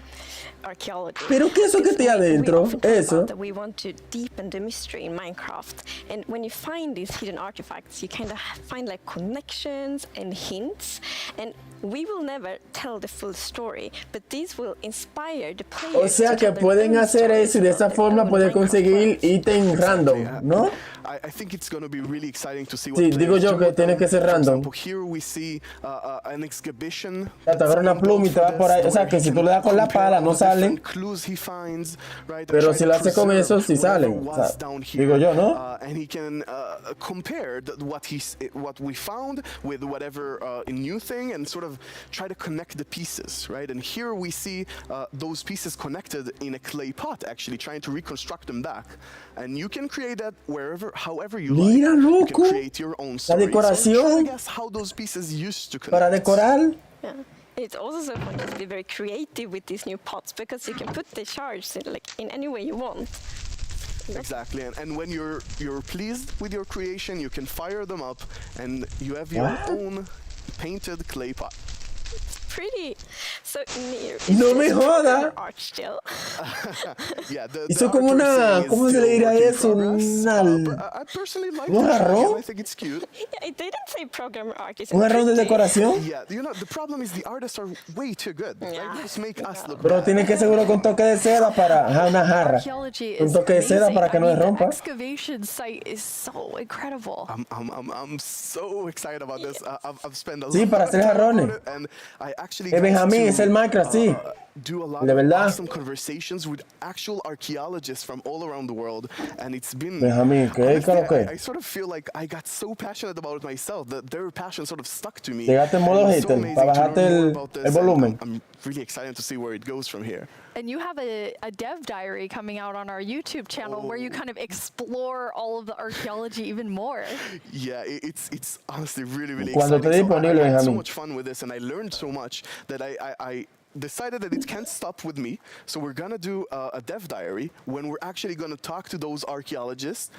archaeology. Pero qué eso que tiene adentro, eso. That we want to deepen the mystery in Minecraft, and when you find these hidden artifacts, you kind of find like connections and hints, and we will never tell the full story, but these will inspire the players. O sea que pueden hacer eso y de esa forma pueden conseguir ítems random, ¿no? I think it's going to be really exciting to see what Sí, digo yo que tiene que ser random. For example, here we see an exhibition. Te agarra una pluma y te va por ahí. O sea que si tú le das con la pala no salen. Pero si lo haces con eso sí salen. O sea, digo yo, ¿no? And he can compare what we found with whatever new thing and sort of try to connect the pieces, right? And here we see those pieces connected in a clay pot, actually trying to reconstruct them back. And you can create that however you like. Mira, loco. You can create your own story. La decoración. So try to guess how those pieces used to connect. Para decorar. Yeah. It's also so fun to be very creative with these new pots because you can put the shards in any way you want. Exactly, and when you're pleased with your creation, you can fire them up, and you have your own painted clay pot. pretty. So near. No me joda. Hizo como una, ¿cómo se le diría eso? Un jarrón. Yeah, it didn't say programmer art. Un jarrón de decoración. Yeah, you know, the problem is the artists are way too good. Like, just make us look Pero bad. tiene que seguro con toque de seda para una jarra. Un toque de seda para que no se rompa. Excavation site is so incredible. I'm so excited about this. I've spent a lot Sí, para hacer jarrones. and I actually Benjamín, es el Minecraft, sí. do a lot De of verdad. awesome conversations with actual archaeologists from all around the world, and it's been Benjamín, ¿qué? honestly, ¿Qué lo que? I sort of feel like I got so passionate about it myself that their passion sort of stuck to me. Llegaste en modo And it's so hater, amazing para to bajarte learn more el about this, el volumen. and I'm really excited to see where it goes from here. And you have a dev diary coming out on our YouTube channel where you kind of explore all of the archaeology even more. Yeah, it's honestly really Cuando exciting. esté disponible, I had so Benjamín. much fun with this, and I learned so much that I decided that it can't stop with me. So we're gonna do a dev diary when we're actually gonna talk to those archaeologists.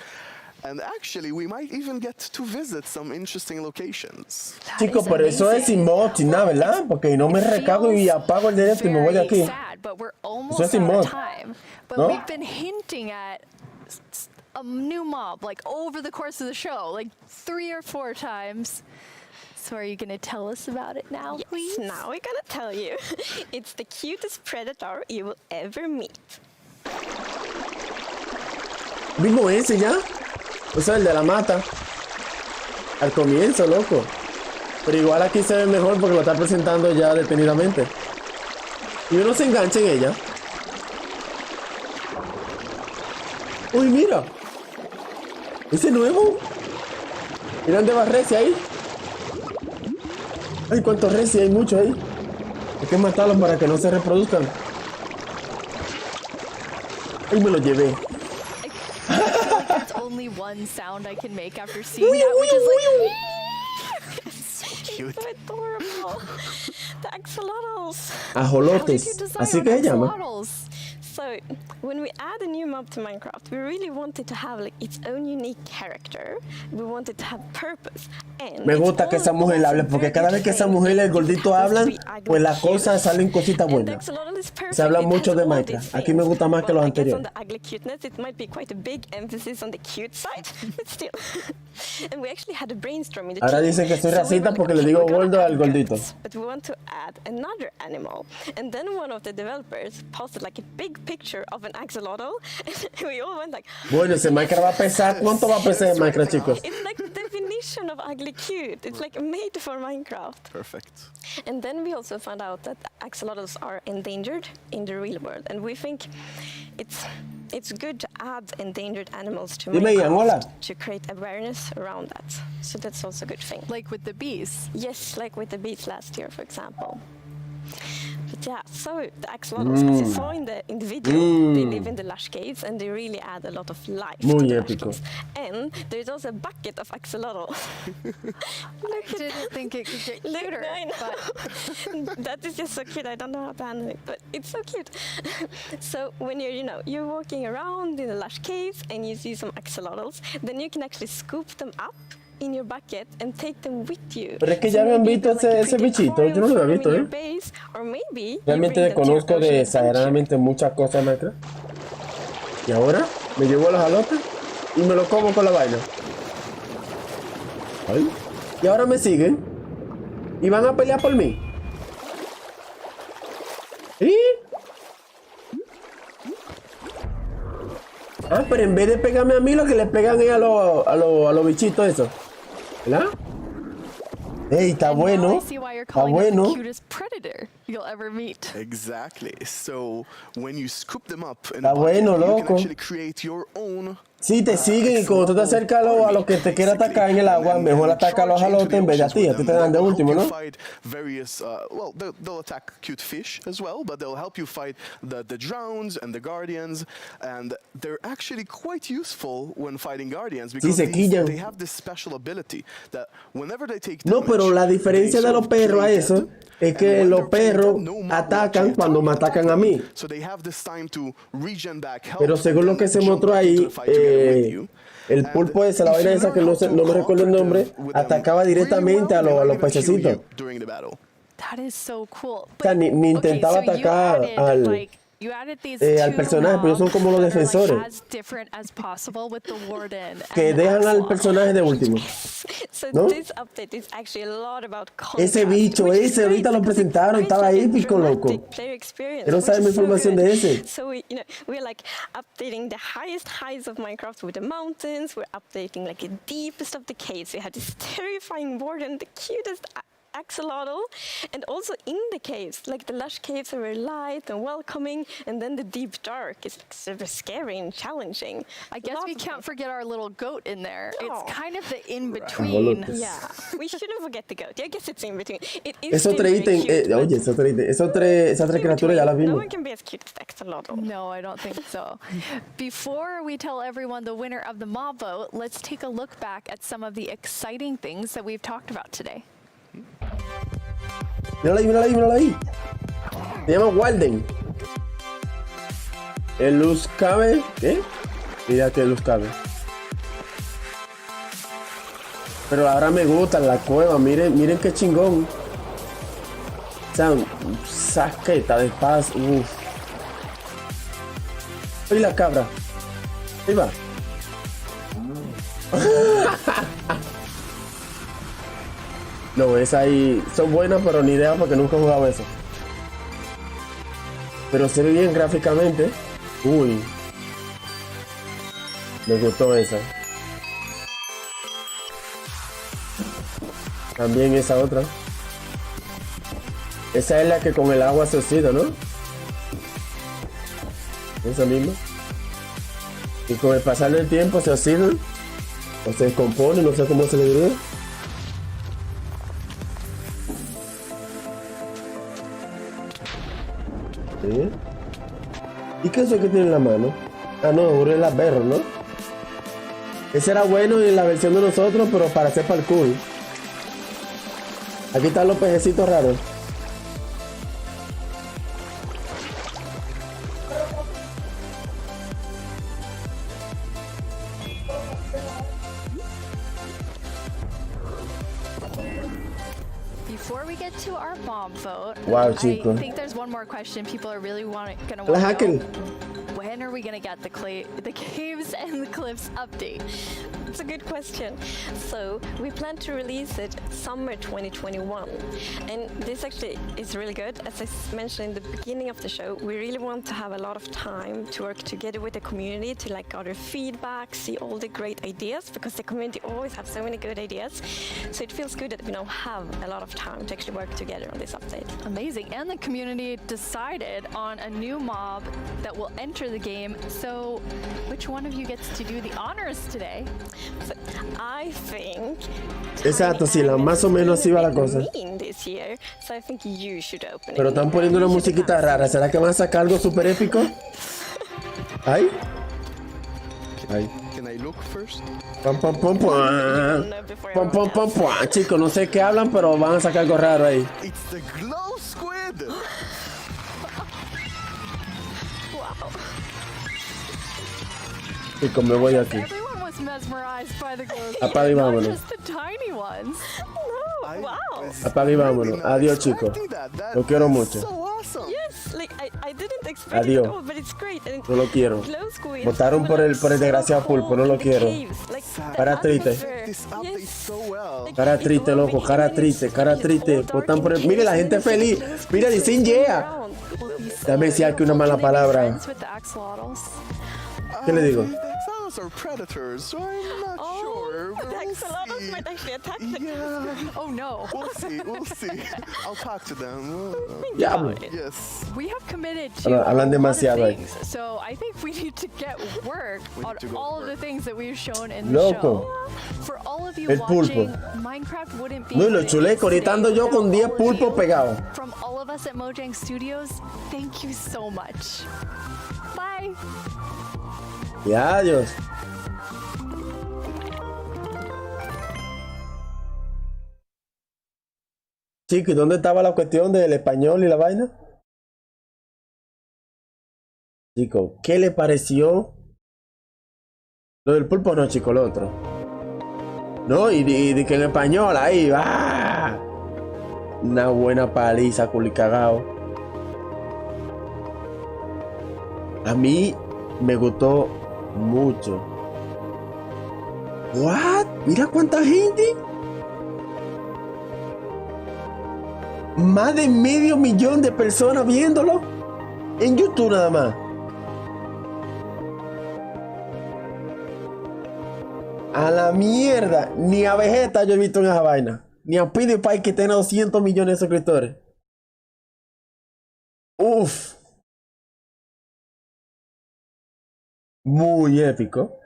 And actually, we might even get to visit some interesting locations. Chicos, por eso es sin mod, sin nada, ¿verdad? Porque no me recago y apago el directo y me voy de aquí. Sad, but we're almost Eso es sin out mod. of time. But ¿No? we've been hinting at a new mob like over the course of the show, like 3 or 4 times. So are you going to tell us about it now, please? Yes, now we're gonna tell you. It's the cutest predator you will ever meet. ¿Mismo ese ya? O sea, el de la mata. Al comienzo, loco. Pero igual aquí se ve mejor porque lo está presentando ya detenidamente. Y uno se engancha en ella. Uy, mira. Ese nuevo. Miran de barrece ahí. Ay, cuántos reci, hay muchos ahí. Hay que matarlos para que no se reproduzcan. Ay, me lo llevé. There's only one sound I can make after seeing that, which is like... It's so adorable. The axolotls. Ajolotes. Así que se llama. So, when we add a new mob to Minecraft, we really want it to have like its own unique character. We want it to have purpose. And Me gusta que esa mujer hable porque cada vez que esa mujer y el gordito hablan, pues las cosas salen cositas buenas. Se habla mucho de Minecraft. Aquí me gusta más que los anteriores. On the ugly cuteness, it might be quite a big emphasis on the cute side, but still. And we actually had a brainstorm in the Ahora team. dicen que soy So we racista were porque le like, digo we're gonna gordo add al gordito. cats, but we want to add another animal. And then one of the developers posted like a big picture of an axolotl. And we all went like, Bueno, ese Minecraft va a pesar. ¿Cuánto va a pesar el Minecraft, chicos? it's like the definition of ugly cute. It's like made for Minecraft. Perfect. And then we also found out that axolotls are endangered in the real world, and we think it's good to add endangered animals to Dime, Ian, hola. Minecraft to create awareness around that. So that's also a good thing. Like with the bees. Yes, like with the bees last year, for example. But yeah, so the axolotls, as you saw in the video, they live in the lush caves and they really add a lot of life to Muy the lush épico. caves. And there's also a bucket of axolotl. I didn't think it could get cuter, I know. but that is just so cute. I don't know how to handle it, but it's so cute. So when you're walking around in the lush caves and you see some axolotls, then you can actually scoop them up in your bucket and take them with you. Pero es que ya habían visto ese bichito. Yo no lo había visto, ¿eh? Base, or maybe Realmente desconozco de exageradamente muchas cosas de Minecraft. Y ahora me llevo a los jalotes y me lo como con la vaina. Ay. Y ahora me siguen y van a pelear por mí. ¿Sí? Ah, pero en vez de pegarme a mí, lo que le pegan es a los bichitos esos. ¿Verdad? Ey, está bueno. I see why you're Está calling it bueno. the cutest predator you'll ever meet. Exactly. So when you scoop them up in Está a bucket, bueno, you can loco. actually create your own. Sí, te siguen y cuando tú te acercas a lo que te quiere atacar en el agua, mejor ataca a los jalotes en vez de a ti. A ti te dan de último, ¿no? Fight various, well, they'll attack cute fish as well, but they'll help you fight the drowns and the guardians, and they're actually quite useful when fighting guardians because se quillan. they have this special ability that whenever they take No, damage, pero la diferencia de los perros a eso es que los perros atacan cuando me atacan a mí. so they have this time to regen back health. Pero según lo que se mostró ahí, el pulpo ese, la vaina esa que no me recuerdo el nombre, atacaba directamente a los pececitos. That is so cool. O sea, ni intentaba atacar al personaje, pero ellos son como los defensores que dejan al personaje de último, ¿no? Ese bicho, ese ahorita lo presentaron, estaba épico, loco. Quiero saber mi información de ese. So we're like updating the highest heights of Minecraft with the mountains. We're updating like the deepest of the caves. We had this terrifying warden, the cutest axolotl, and also in the caves, like the lush caves are very light and welcoming, and then the deep dark is like super scary and challenging. I guess we can't forget our little goat in there. It's kind of the in-between. Yeah, we shouldn't forget the goat. I guess it's in between. It Es is otro ítem, oye, es otro ítem. Esa otra criatura ya la no vimos. one can be as cute as the axolotl. No, I don't think so. Before we tell everyone the winner of the mob vote, let's take a look back at some of the exciting things that we've talked about today. Mírala ahí, mírala ahí, mírala ahí. Se llama Walden. El luz cabe. ¿Qué? Mira que luz cabe. Pero ahora me gusta la cueva. Miren, miren qué chingón. O sea, saqueta de paz. Uf. Y la cabra. Ahí va. No, esas ahí son buenas, pero ni idea porque nunca he jugado eso. Pero se ve bien gráficamente. Uy. Me gustó esa. También esa otra. Esa es la que con el agua se oxida, ¿no? Esa misma. Y con el pasar del tiempo se oxida. O se descompone, no sé cómo se le diría. ¿Sí? ¿Y qué es eso que tiene en la mano? Ah, no, seguro es la berro, ¿no? Ese era bueno en la versión de nosotros, pero para hacer parkour. Aquí están los pejecitos raros. Before we get to our mob vote, Wow, I chico. think there's one more question people are really gonna La want to hacking. know. When are we gonna get the caves and the cliffs update? It's a good question. So we plan to release it summer 2021, and this actually is really good. As I mentioned in the beginning of the show, we really want to have a lot of time to work together with the community to like gather feedback, see all the great ideas, because the community always have so many good ideas. So it feels good that we now have a lot of time to actually work together on this update. Amazing. And the community decided on a new mob that will enter the game. So which one of you gets to do the honors today? So I think Exacto, sí, más o menos así va la cosa. this year, so I think you should open Pero it. están poniendo una musiquita rara. ¿Será que van a sacar algo súper épico? ¿Ay? Ay. Can I look first? Pam, pam, pam, pam. Pam, pam, pam, pam. Chicos, no sé qué hablan, pero van a sacar algo raro ahí. It's the glow squid. Chicos, me voy de aquí. Everyone was mesmerized by the glow Apaga y squid, not vámonos. just the tiny ones. No, wow. Apaga y vámonos. Adiós, chicos. Lo quiero mucho. Yes, like I didn't expect Adiós. it at all, but it's great. And No lo quiero. glow squid Votaron por el desgraciado pulpo. No lo quiero. like Cara triste. Cara triste, loco. Cara triste. Cara triste. Votan por el... Mire, la gente feliz. Mira, dicen yeah. Déjame decir aquí una mala palabra. Friends with the axolotls. ¿Qué le digo? Axolotls are predators, so I'm not sure. The axolotls might actually attack them. Yeah. Oh no. We'll see, we'll see. I'll talk to them. Diablo. Yes. We have committed to Hablan a lot of demasiado ahí. things, so I think we need to get work on to go all of the things that we've shown in the Loco. show. For all of you El watching, pulpo. Minecraft wouldn't be No, y lo what it chulé, is ahorita ando today yo con 10 without all of pulpos you. pegados. From all of us at Mojang Studios, thank you so much. Bye. Ya, adiós. Chicos, ¿y dónde estaba la cuestión del español y la vaina? Chicos, ¿qué le pareció? Lo del pulpo no, chicos, lo otro. No, y de que en español, ahí va. Una buena paliza, culicagao. A mí me gustó mucho. ¿What? Mira cuánta gente. Más de 500,000 de personas viéndolo. En YouTube nada más. A la mierda. Ni a Vegeta yo he visto en esa vaina. Ni a PewDiePie que tiene 200 millones de suscriptores. Uf. Muy épico.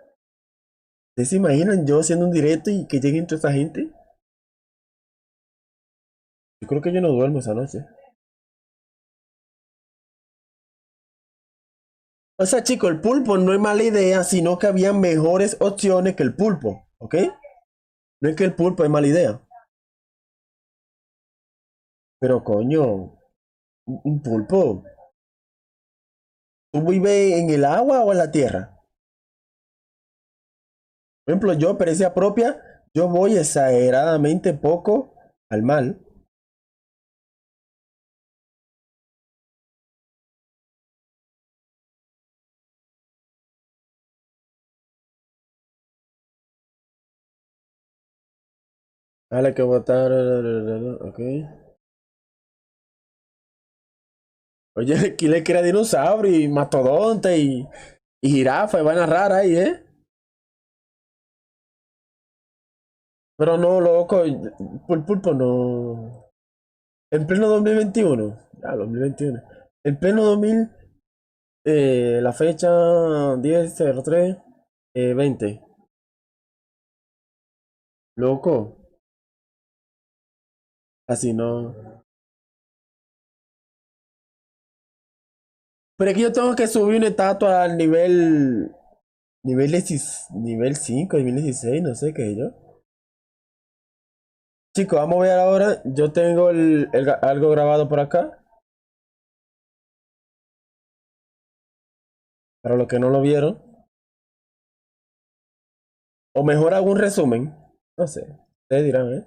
¿Ustedes se imaginan yo haciendo un directo y que lleguen toda esa gente? Yo creo que yo no duermo esa noche. O sea, chicos, el pulpo no es mala idea, sino que había mejores opciones que el pulpo, ¿ok? No es que el pulpo es mala idea. Pero coño, un pulpo. ¿Tú vives en el agua o en la tierra? Por ejemplo, yo, experiencia propia, yo voy exageradamente poco al mar. Vale, que botar. Ok. Oye, aquí le crea dinosaurio y mastodonte y jirafa y vaina rara ahí, ¿eh? Pero no, loco, el pulpo no. En pleno 2021. Ya, 2021. En pleno 2000, la fecha 10/03/20. Loco. Así no. Pero es que yo tengo que subir una estatua al nivel. Nivel 5, nivel 16, no sé qué es yo. Chicos, vamos a ver ahora. Yo tengo algo grabado por acá. Para los que no lo vieron. O mejor algún resumen. No sé. Ustedes dirán, ¿eh?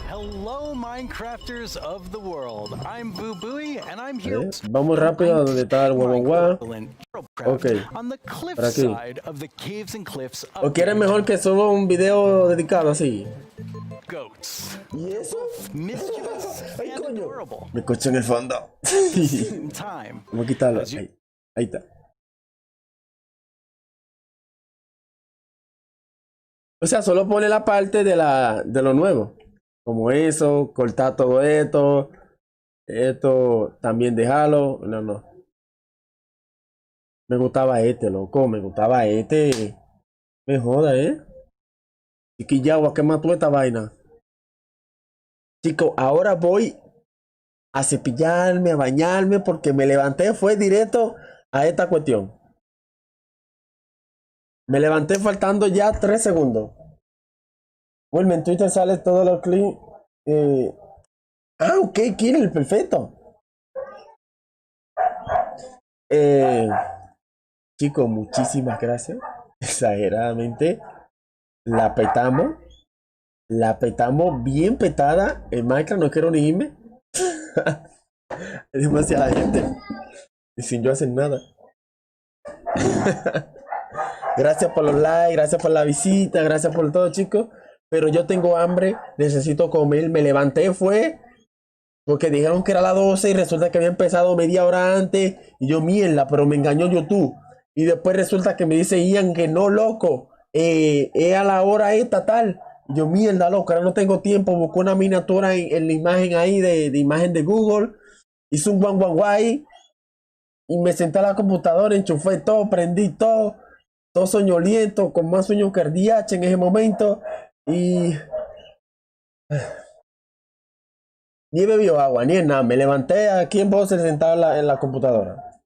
Hello, Minecrafters of the world. I'm Boo Booey, and I'm here. Vamos rápido a donde está el guau. Ok. Por aquí. ¿O quieren mejor que suba un video dedicado así? ¿Y eso? Ay, coño. Me escucho en el fondo. Vamos a quitarlo. Ahí está. O sea, solo pone la parte de lo nuevo. Como eso, cortar todo esto. Esto también dejarlo. No. Me gustaba loco. Me gustaba Me joda, ¿eh? Y que ya, ¿qué mató esta vaina? Chicos, ahora voy a cepillarme, a bañarme, porque me levanté, fue directo a esta cuestión. Me levanté faltando ya 3 segundos. Bueno, en Twitter sale todos los clips. Ok, quieren el perfecto. Chicos, muchísimas gracias. Exageradamente. La petamos. La petamos bien petada. En Minecraft no quiero ni irme. Es demasiada gente. Y sin yo hacer nada. Gracias por los likes, gracias por la visita, gracias por todo, chicos. Pero yo tengo hambre, necesito comer. Me levanté, fue porque dijeron que era las 12 y resulta que había empezado media hora antes. Y yo, mierda, pero me engañó YouTube. Y después resulta que me dice Ian que no, loco, es a la hora esta tal. Y yo, mierda, loco, ahora no tengo tiempo. Busco una miniatura en la imagen ahí de imagen de Google. Hice un guay. Y me senté a la computadora, enchufé todo, prendí todo soñoliento, con más sueño que el DH en ese momento. Y ni he bebido agua, ni en nada. Me levanté aquí en voz sentado en la computadora.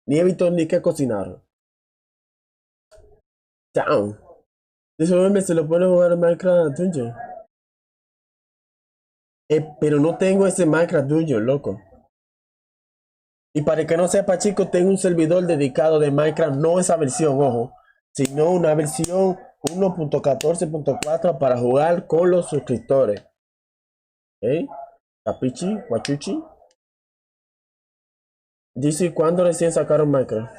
Ni he visto ni que cocinar. Chao. Eso se lo puede jugar en Minecraft Dungeon. Pero no tengo ese Minecraft Dungeon, loco. Y para el que no sepa, chicos, tengo un servidor dedicado de Minecraft, no esa versión, ojo, sino una versión 1.14.4 para jugar con los suscriptores. Capichi, Guachuchi. Dice, ¿cuándo recién sacaron Minecraft?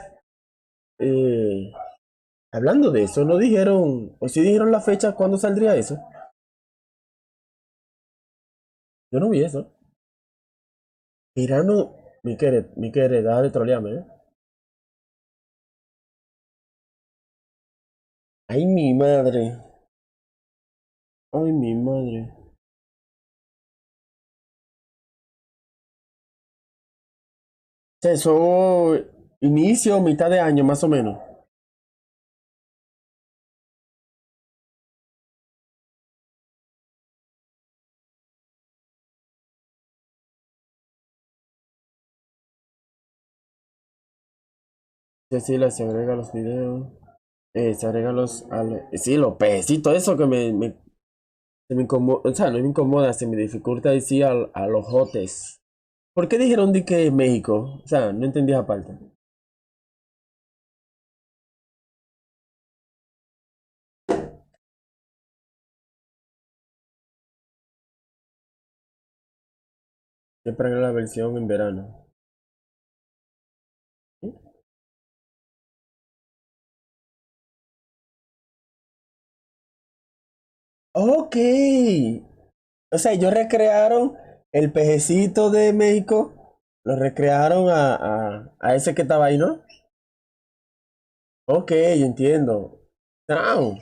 Hablando de eso, ¿no dijeron, o sí dijeron la fecha cuándo saldría eso? Yo no vi eso. Mirano, mi querer, deja de trolearme, Ay, mi madre. Ay, mi madre. Eso, inicio, mitad de año, más o menos. Cecilia se agrega los videos. Se agrega los. Sí, los pejecitos, eso que se me incomoda. O sea, no me incomoda, se me dificulta decir a los jotes. ¿Por qué dijeron de que México? O sea, no entendí esa parte. Siempre agrega la versión en verano. Ok. O sea, ellos recrearon el pejecito de México. Lo recrearon a ese que estaba ahí, ¿no? Ok, entiendo. Down.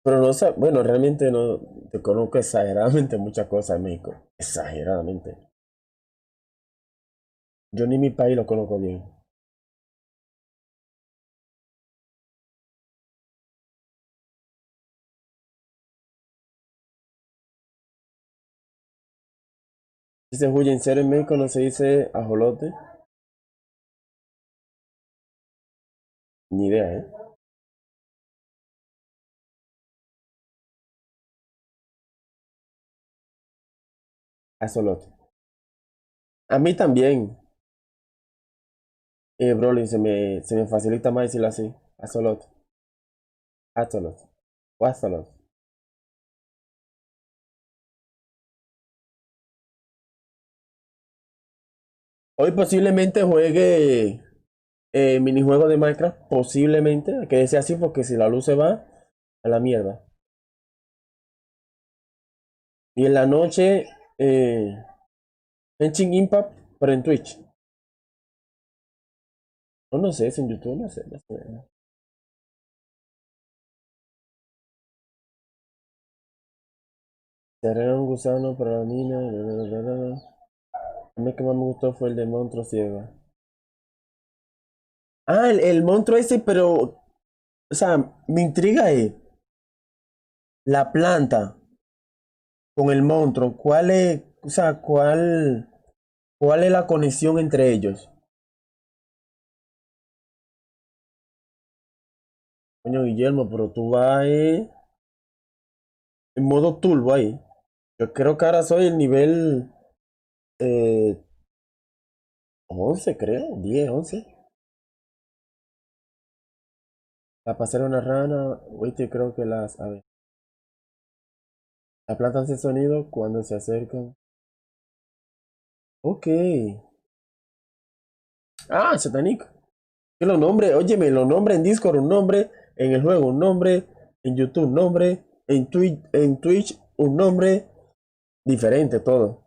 Pero no sé, bueno, realmente no te conozco exageradamente muchas cosas de México. Exageradamente. Yo ni mi país lo conozco bien. Dice Julia, ¿en serio en México no se dice ajolote? Ni idea, ¿eh? Ajolote. A mí también. Broly, se me facilita más decirlo así. Ajolote. Ajolote. O ajolote. Hoy posiblemente juegue minijuego de Minecraft. Posiblemente. Que sea así porque si la luz se va, a la mierda. Y en la noche, Genshin Impact, pero en Twitch. O no sé, es en YouTube, no sé. Se arregla un gusano para la mina. A mí que más me gustó fue el de monstruo ciego. Ah, el monstruo ese, pero. O sea, me intriga la planta con el monstruo. ¿Cuál es? O sea, ¿cuál es la conexión entre ellos? Coño, Guillermo, pero tú vas en modo turbo ahí. Yo creo que ahora soy el nivel 11, creo. 10, 11. La pasar una rana. Oíste, creo que las. A ver. Las plantas hacen sonido cuando se acercan. Ok. Ah, Satanic. Que los nombres, óyeme, los nombres en Discord, un nombre, en el juego, un nombre, en YouTube, un nombre, en Twitch, un nombre, diferente todo.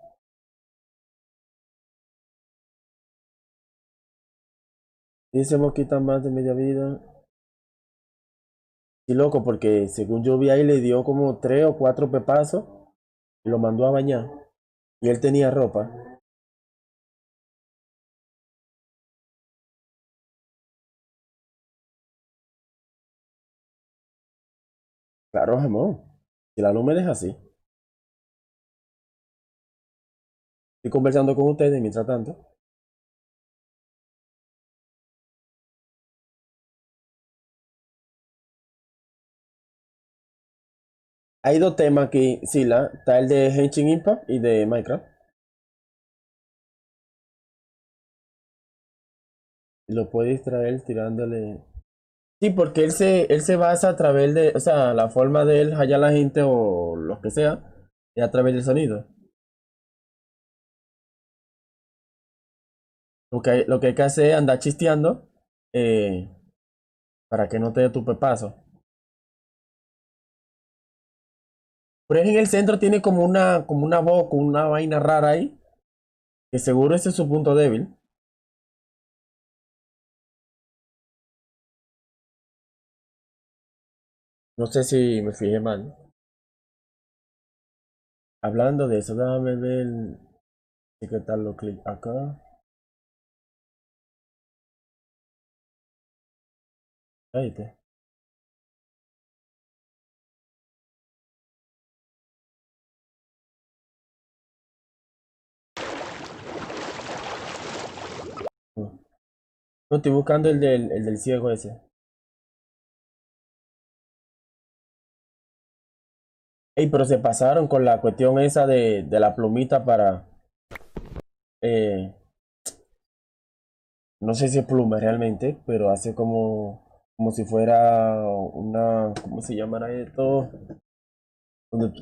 Dice Mosquita más de media vida. Y loco, porque según yo vi ahí le dio como 3 o 4 pepazos y lo mandó a bañar. Y él tenía ropa. Claro, jamón. Si la luz me deja así. Estoy conversando con ustedes mientras tanto. Hay dos temas aquí, Sila. Está el de Genshin Impact y de Minecraft. Lo puedes traer tirándole. Sí, porque él se basa a través de, o sea, la forma de él hallar a la gente o lo que sea, es a través del sonido. Lo que hay que hacer es andar chisteando para que no te dé tu pepazo. Por ejemplo, en el centro tiene como una boca, una vaina rara ahí, que seguro ese es su punto débil. No sé si me fijé mal. Hablando de eso, déjame ver qué tal lo clic acá. Ahí está. No estoy buscando el del ciego ese. Ey, pero se pasaron con la cuestión esa de la plumita para... no sé si es pluma realmente, pero hace como si fuera una... ¿Cómo se llamará esto?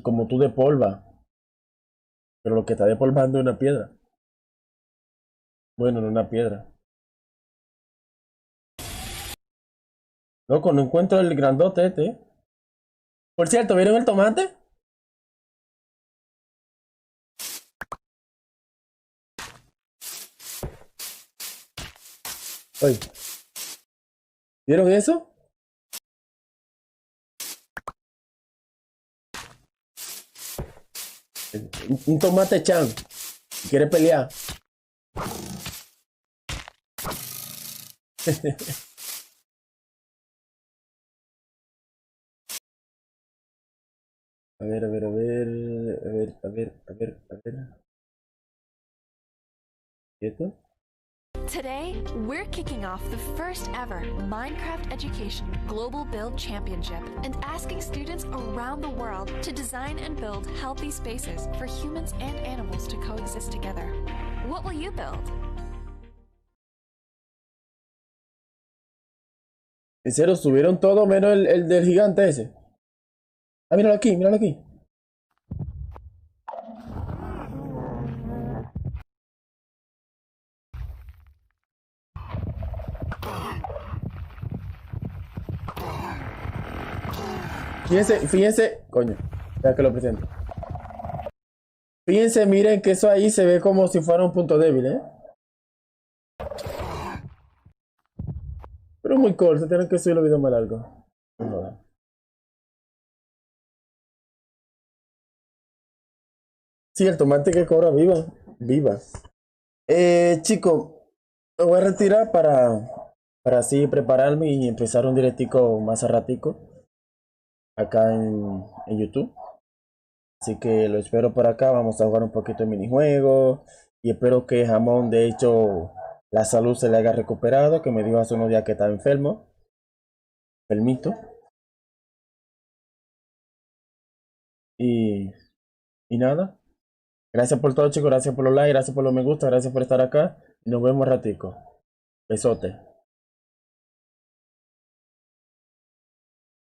Como tú de polva. Pero lo que está despolvando es una piedra. Bueno, no una piedra. Loco, no encuentro el grandote este. Por cierto, ¿vieron el tomate? Oye, ¿vieron eso? Un tomate chan. ¿Quiere pelear? A ver, a ver, a ver, a ver, a ver, a ver, a ver. ¿Quieto? Today, we're kicking off the first ever Minecraft Education Global Build Championship and asking students around the world to design and build healthy spaces for humans and animals to coexist together. What will you build? En serio, subieron todo menos el del gigante ese. Ah, míralo aquí, míralo aquí. Fíjense, coño, ya que lo presento. Fíjense, miren que eso ahí se ve como si fuera un punto débil, ¿eh? Pero muy corto, tienen que subir los videos más largos. No. Sí, el tomate que cobra viva. Viva. Chicos, me voy a retirar para así prepararme y empezar un directico más a ratico. Acá en YouTube. Así que lo espero por acá. Vamos a jugar un poquito de minijuegos. Y espero que Jamón, de hecho, la salud se le haya recuperado. Que me dijo hace unos días que estaba enfermo. Enfermito. Y nada. Gracias por todo, chicos. Gracias por los likes. Gracias por los me gusta. Gracias por estar acá. Y nos vemos ratico. Besote.